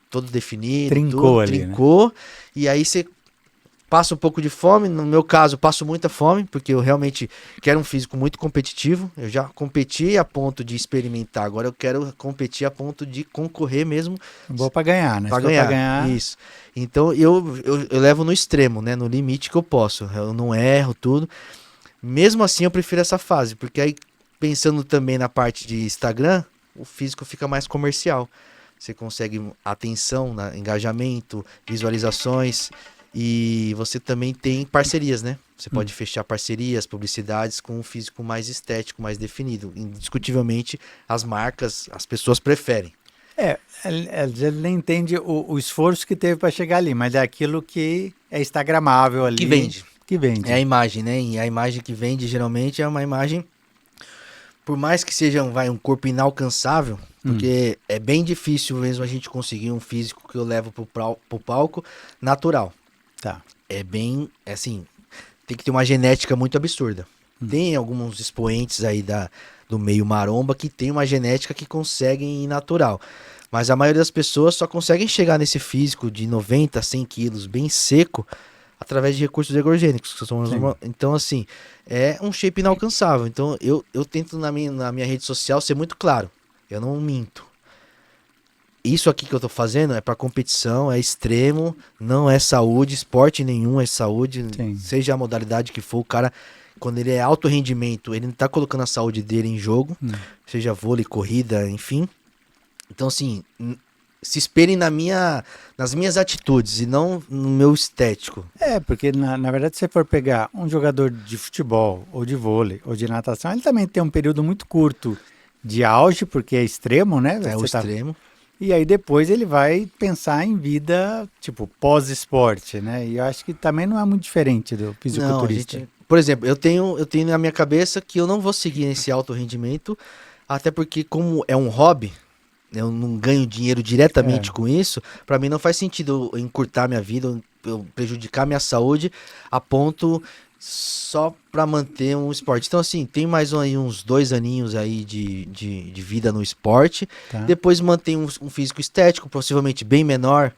Speaker 2: todo definido,
Speaker 1: Trincou
Speaker 2: tudo,
Speaker 1: ali, né?
Speaker 2: trincou. E aí você passa um pouco de fome. No meu caso, passo muita fome, porque eu realmente quero um físico muito competitivo. Eu já competi a ponto de experimentar, agora eu quero competir a ponto de concorrer mesmo
Speaker 1: Boa pra ganhar, né?
Speaker 2: para
Speaker 1: Se for pra
Speaker 2: ganhar.
Speaker 1: ganhar,
Speaker 2: Isso. Então eu levo no extremo, né? No limite que eu posso. Eu não erro tudo. Mesmo assim, eu prefiro essa fase, porque aí, pensando também na parte de Instagram, o físico fica mais comercial. Você consegue atenção, engajamento, visualizações, e você também tem parcerias, né? Você pode fechar parcerias, publicidades com um físico mais estético, mais definido. Indiscutivelmente, as marcas, as pessoas preferem.
Speaker 1: ele nem entende o esforço que teve para chegar ali, mas é aquilo que é instagramável ali.
Speaker 2: Que vende.
Speaker 1: Que vende.
Speaker 2: É a imagem, né? E a imagem que vende geralmente é uma imagem, por mais que seja um corpo inalcançável, porque é bem difícil mesmo a gente conseguir um físico que eu levo pro palco natural.
Speaker 1: Tá.
Speaker 2: É bem, assim, tem que ter uma genética muito absurda. Tem alguns expoentes aí do meio maromba que tem uma genética que conseguem ir natural. Mas a maioria das pessoas só conseguem chegar nesse físico de 90, 100 quilos, bem seco, através de recursos ergogênicos. Então, assim, é um shape inalcançável. Então, eu tento na minha rede social ser muito claro. Eu não minto. Isso aqui que eu tô fazendo é para competição, é extremo, não é saúde, esporte nenhum é saúde,
Speaker 1: Sim.
Speaker 2: seja a modalidade que for, o cara, quando ele é alto rendimento, ele não tá colocando a saúde dele em jogo, seja vôlei, corrida, enfim. Então, assim, se esperem nas minhas atitudes e não no meu estético.
Speaker 1: Porque na verdade, se você for pegar um jogador de futebol, ou de vôlei, ou de natação, ele também tem um período muito curto de auge, porque é extremo, né?
Speaker 2: É o
Speaker 1: Você tá-
Speaker 2: extremo.
Speaker 1: E aí depois ele vai pensar em vida, tipo, pós-esporte, né? E eu acho que também não é muito diferente do
Speaker 2: Não, a
Speaker 1: fisiculturista.
Speaker 2: gente, por exemplo, eu tenho na minha cabeça que eu não vou seguir esse alto rendimento, até porque como é um hobby, eu não ganho dinheiro diretamente com isso, pra mim não faz sentido eu encurtar minha vida, eu prejudicar minha saúde a ponto só pra manter um esporte. Então assim, tem mais aí uns 2 aninhos aí de vida no esporte,
Speaker 1: Tá.
Speaker 2: depois mantém um físico estético, possivelmente bem menor,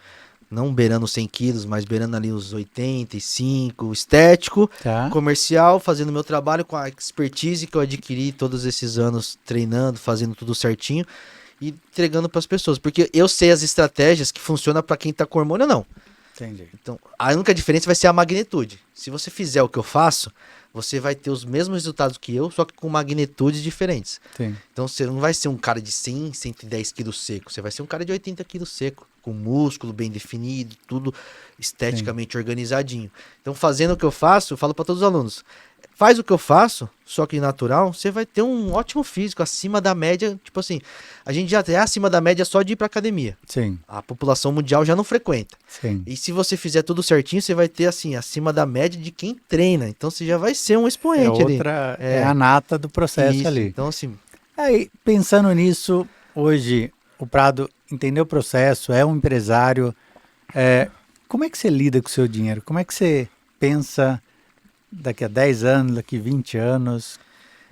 Speaker 2: não beirando 100 quilos, mas beirando ali os 85, estético,
Speaker 1: Tá.
Speaker 2: comercial, fazendo meu trabalho com a expertise que eu adquiri todos esses anos treinando, fazendo tudo certinho e entregando para as pessoas, porque eu sei as estratégias que funcionam para quem tá com hormônio ou não.
Speaker 1: Entendi.
Speaker 2: Então, a única diferença vai ser a magnitude. Se você fizer o que eu faço, você vai ter os mesmos resultados que eu, só que com magnitudes diferentes.
Speaker 1: Sim.
Speaker 2: Então você não vai ser um cara de 100, 110 quilos seco, você vai ser um cara de 80 quilos seco, com músculo bem definido, tudo esteticamente organizadinho. Então fazendo o que eu faço, eu falo para todos os alunos, faz o que eu faço, só que natural, você vai ter um ótimo físico, acima da média, tipo assim, a gente já é acima da média só de ir pra academia.
Speaker 1: Sim.
Speaker 2: A população mundial já não frequenta.
Speaker 1: Sim.
Speaker 2: E se você fizer tudo certinho, você vai ter assim, acima da média de quem treina. Então você já vai ser um
Speaker 1: É
Speaker 2: expoente ali.
Speaker 1: outra, é a nata do processo
Speaker 2: Isso.
Speaker 1: ali.
Speaker 2: Então assim,
Speaker 1: Aí, pensando nisso, hoje o Prado entendeu o processo, é um empresário. Como é que você lida com o seu dinheiro? Como é que você pensa daqui a 10 anos, daqui a 20 anos?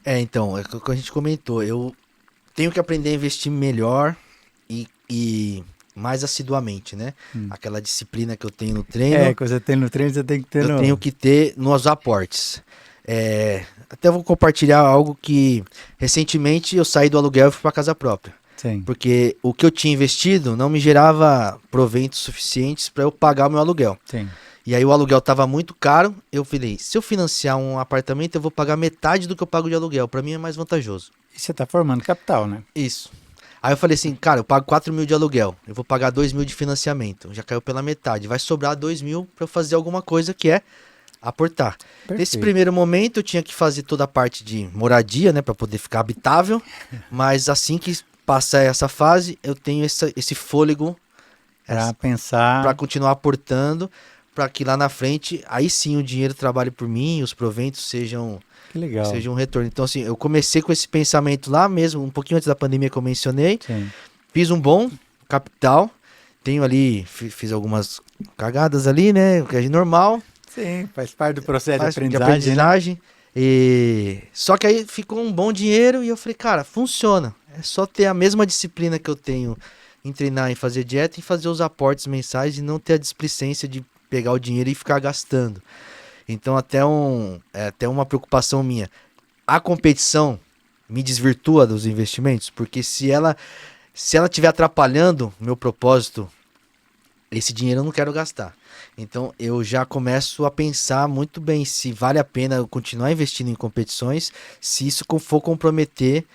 Speaker 2: então, é o que a gente comentou. Eu tenho que aprender a investir melhor e mais assiduamente, né? Aquela disciplina que eu tenho no treino,
Speaker 1: Que você tem no treino, você tem que ter
Speaker 2: eu
Speaker 1: no...
Speaker 2: tenho que ter nos aportes. Até vou compartilhar algo que recentemente eu saí do aluguel e fui para casa própria.
Speaker 1: Sim,
Speaker 2: Porque o que eu tinha investido não me gerava proventos suficientes para eu pagar o meu aluguel.
Speaker 1: sim.
Speaker 2: E aí o aluguel estava muito caro, eu falei, se eu financiar um apartamento, eu vou pagar metade do que eu pago de aluguel, para mim é mais vantajoso.
Speaker 1: E você está formando capital, né?
Speaker 2: Isso. Aí eu falei assim, cara, eu pago 4 mil de aluguel, eu vou pagar 2 mil de financiamento, já caiu pela metade, vai sobrar 2 mil para eu fazer alguma coisa que é aportar. Nesse
Speaker 1: Perfeito.
Speaker 2: primeiro momento eu tinha que fazer toda a parte de moradia, né, para poder ficar habitável, mas assim que passar essa fase, eu tenho esse fôlego
Speaker 1: Para pensar...
Speaker 2: para continuar aportando, para que lá na frente, aí sim o dinheiro trabalhe por mim, os proventos sejam
Speaker 1: Que legal.
Speaker 2: um retorno. Então assim, eu comecei com esse pensamento lá mesmo, um pouquinho antes da pandemia que eu mencionei,
Speaker 1: Sim.
Speaker 2: fiz um bom capital, tenho ali, fiz algumas cagadas ali, né, que é normal,
Speaker 1: Sim, faz parte do processo
Speaker 2: faz
Speaker 1: de aprendizagem, né?
Speaker 2: E só que aí ficou um bom dinheiro e eu falei, cara, funciona. É só ter a mesma disciplina que eu tenho em treinar, em fazer dieta e fazer os aportes mensais e não ter a displicência de pegar o dinheiro e ficar gastando. Então até uma preocupação minha. A competição me desvirtua dos investimentos, porque se ela estiver atrapalhando o meu propósito, esse dinheiro eu não quero gastar. Então eu já começo a pensar muito bem se vale a pena eu continuar investindo em competições, se isso for comprometer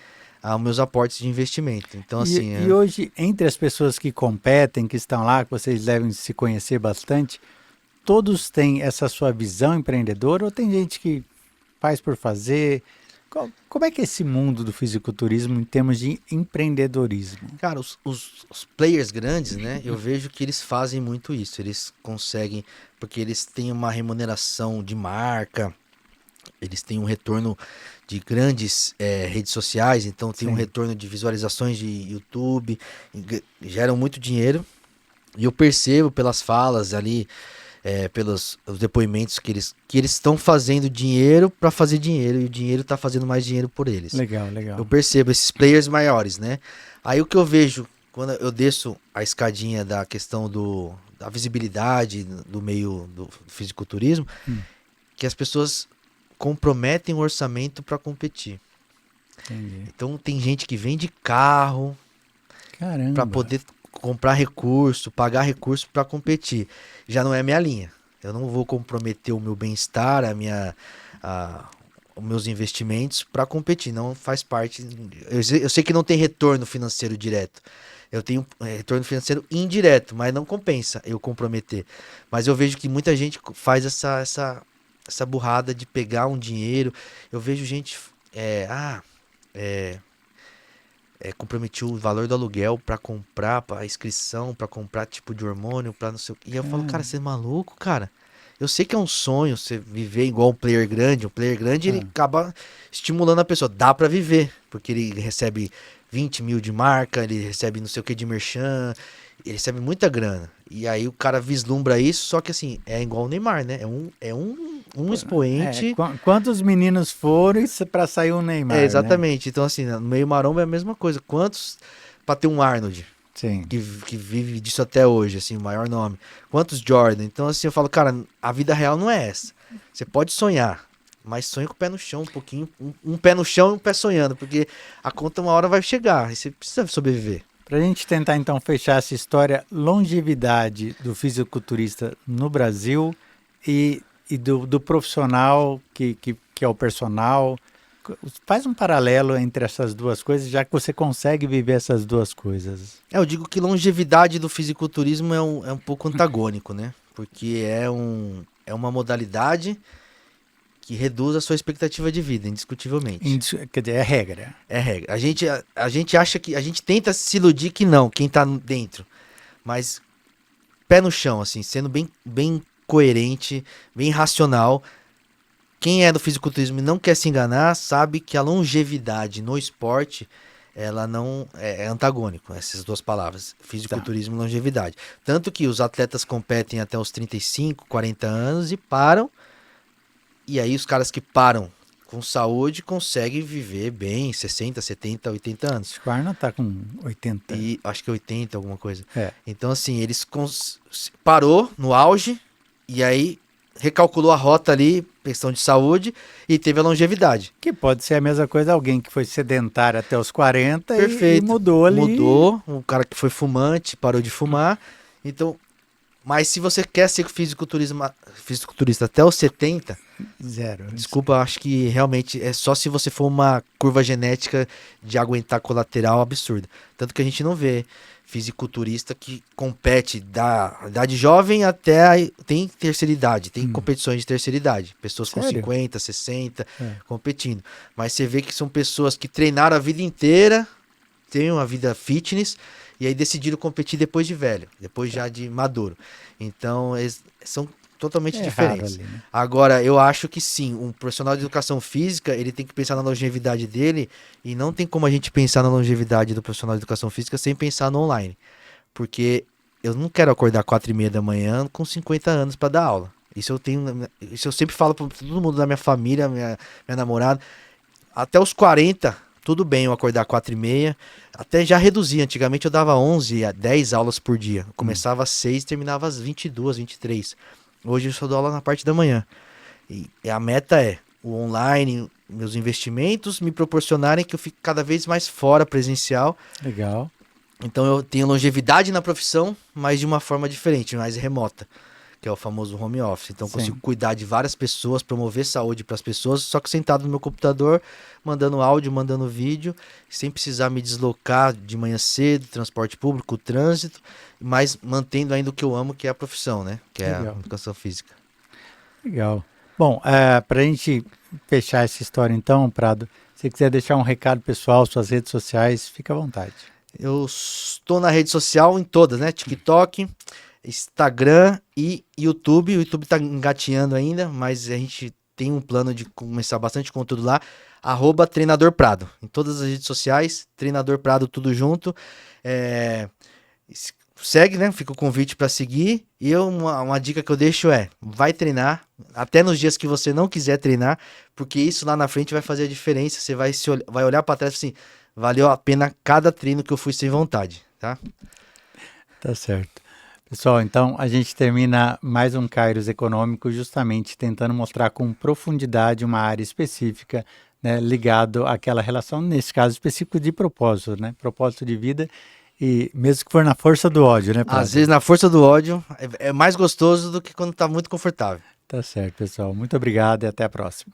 Speaker 2: os meus aportes de investimento. Então assim,
Speaker 1: E hoje, entre as pessoas que competem, que estão lá, que vocês devem se conhecer bastante, todos têm essa sua visão empreendedora ou tem gente que faz por fazer? Como é que é esse mundo do fisiculturismo em termos de empreendedorismo?
Speaker 2: cara, os players grandes, né? Eu vejo que eles fazem muito isso. Eles conseguem, porque eles têm uma remuneração de marca, eles têm um retorno de grandes redes sociais, então tem um
Speaker 1: Sim.
Speaker 2: retorno de visualizações de YouTube, geram muito dinheiro. E eu percebo pelas falas ali, pelos os depoimentos que eles estão fazendo dinheiro para fazer dinheiro e o dinheiro está fazendo mais dinheiro por eles.
Speaker 1: Legal,
Speaker 2: Eu
Speaker 1: legal.
Speaker 2: percebo esses players maiores, né? Aí o que eu vejo quando eu desço a escadinha da questão da visibilidade do meio do fisiculturismo,
Speaker 1: Hum,
Speaker 2: que as pessoas comprometem o orçamento para competir.
Speaker 1: entendi.
Speaker 2: Então tem gente que vende carro para
Speaker 1: Caramba.
Speaker 2: poder comprar recurso, pagar recurso para competir. Já não é minha linha. Eu não vou comprometer o meu bem-estar, os meus investimentos para competir. Não faz parte. Eu sei que não tem retorno financeiro direto. Eu tenho retorno financeiro indireto, mas não compensa eu comprometer. Mas eu vejo que muita gente faz essa burrada de pegar um dinheiro. Eu vejo gente. Comprometiu o valor do aluguel pra comprar, pra inscrição, pra comprar tipo de hormônio, pra não sei o que. E eu falo, cara,
Speaker 1: Cara,
Speaker 2: você é maluco, cara? Eu sei que é um sonho você viver igual um player grande. Um player grande, ele
Speaker 1: ah,
Speaker 2: acaba estimulando a pessoa. Dá pra viver, porque ele recebe 20 mil de marca, ele recebe não sei o que de merchan, ele recebe muita grana. E aí o cara vislumbra isso, só que assim, é igual o Neymar, né? Um expoente.
Speaker 1: quantos meninos foram para sair o
Speaker 2: É,
Speaker 1: Neymar, né?
Speaker 2: exatamente. Então, assim, no meio maromba é a mesma coisa. Quantos pra ter um Arnold?
Speaker 1: Sim.
Speaker 2: Que vive disso até hoje, assim, o maior nome. Quantos Jordan? Então, assim, eu falo, cara, a vida real não é essa. Você pode sonhar, mas sonha com o pé no chão um pouquinho. Um pé no chão e um pé sonhando, porque a conta uma hora vai chegar e você precisa sobreviver.
Speaker 1: Para a gente tentar então fechar essa história, longevidade do fisiculturista no Brasil e do profissional que é o personal. Faz um paralelo entre essas duas coisas, já que você consegue viver essas duas coisas.
Speaker 2: Eu digo que longevidade do fisiculturismo é um pouco antagônico, né? Porque é uma modalidade que reduz a sua expectativa de vida, indiscutivelmente.
Speaker 1: Quer dizer, é regra.
Speaker 2: É regra. A gente acha que. A gente tenta se iludir que não, quem tá dentro. Mas pé no chão, assim, sendo bem coerente, bem racional. Quem é do fisiculturismo e não quer se enganar, sabe que a longevidade no esporte, ela não é antagônico, essas duas palavras,
Speaker 1: Tá.
Speaker 2: fisiculturismo e longevidade. Tanto que os atletas competem até os 35, 40 anos e param, e aí os caras que param com saúde conseguem viver bem 60, 70, 80 anos.
Speaker 1: Acho que o Arnold tá com 80.
Speaker 2: E acho que 80, alguma coisa.
Speaker 1: É.
Speaker 2: Então, assim, parou no auge e aí recalculou a rota ali, questão de saúde, e teve a longevidade.
Speaker 1: Que pode ser a mesma coisa, alguém que foi sedentário até os 40 e
Speaker 2: Perfeito.
Speaker 1: mudou ali.
Speaker 2: Mudou, um cara que foi fumante, parou de fumar. Então, mas se você quer ser fisiculturista até os 70,
Speaker 1: Zero.
Speaker 2: desculpa, acho que realmente é só se você for uma curva genética de aguentar colateral absurda. Tanto que a gente não vê fisiculturista que compete da idade jovem tem terceira idade, tem competições de terceira idade. Pessoas com
Speaker 1: Sério?
Speaker 2: 50, 60
Speaker 1: É.
Speaker 2: competindo. Mas você vê que são pessoas que treinaram a vida inteira, têm uma vida fitness e aí decidiram competir depois de velho, depois já de maduro. Então, eles são totalmente
Speaker 1: É raro
Speaker 2: diferentes.
Speaker 1: ali, né?
Speaker 2: Agora, eu acho que sim, um profissional de educação física, ele tem que pensar na longevidade dele e não tem como a gente pensar na longevidade do profissional de educação física sem pensar no online. Porque eu não quero acordar 4:30 da manhã com 50 anos para dar aula. Isso eu tenho, isso eu sempre falo para todo mundo da minha família, minha namorada. Até os 40, tudo bem eu acordar 4h30. Até já reduzi. Antigamente eu dava 11 a 10 aulas por dia. Eu começava às 6 e terminava às 22, 23. Hoje eu só dou aula na parte da manhã. E a meta é o online, meus investimentos me proporcionarem que eu fique cada vez mais fora presencial.
Speaker 1: Legal.
Speaker 2: Então eu tenho longevidade na profissão, mas de uma forma diferente, mais remota, que é o famoso home office. Então eu
Speaker 1: Sim.
Speaker 2: consigo cuidar de várias pessoas, promover saúde para as pessoas, só que sentado no meu computador, mandando áudio, mandando vídeo, sem precisar me deslocar de manhã cedo, transporte público, trânsito, mas mantendo ainda o que eu amo, que é a profissão, né? Que é a
Speaker 1: Legal.
Speaker 2: educação física.
Speaker 1: Legal. Bom, para a gente fechar essa história então, Prado, se quiser deixar um recado pessoal, suas redes sociais, fica à vontade.
Speaker 2: Eu estou na rede social em todas, né? TikTok, Instagram e YouTube. O YouTube tá engatinhando ainda, mas a gente tem um plano de começar bastante conteúdo lá. @Treinador Prado. Em todas as redes sociais, Treinador Prado, tudo junto. Segue, né? Fica o convite para seguir. E uma dica que eu deixo é: vai treinar, até nos dias que você não quiser treinar, porque isso lá na frente vai fazer a diferença. Você vai olhar para trás e assim, valeu a pena cada treino que eu fui sem vontade, tá?
Speaker 1: Tá certo. Pessoal, então a gente termina mais um Kairos Econômico justamente tentando mostrar com profundidade uma área específica, né, ligado àquela relação, nesse caso específico de propósito, né? Propósito de vida e mesmo que for na força do ódio, né, Prado?
Speaker 2: Às vezes na força do ódio é mais gostoso do que quando tá muito confortável.
Speaker 1: Tá certo, pessoal. Muito obrigado e até a próxima.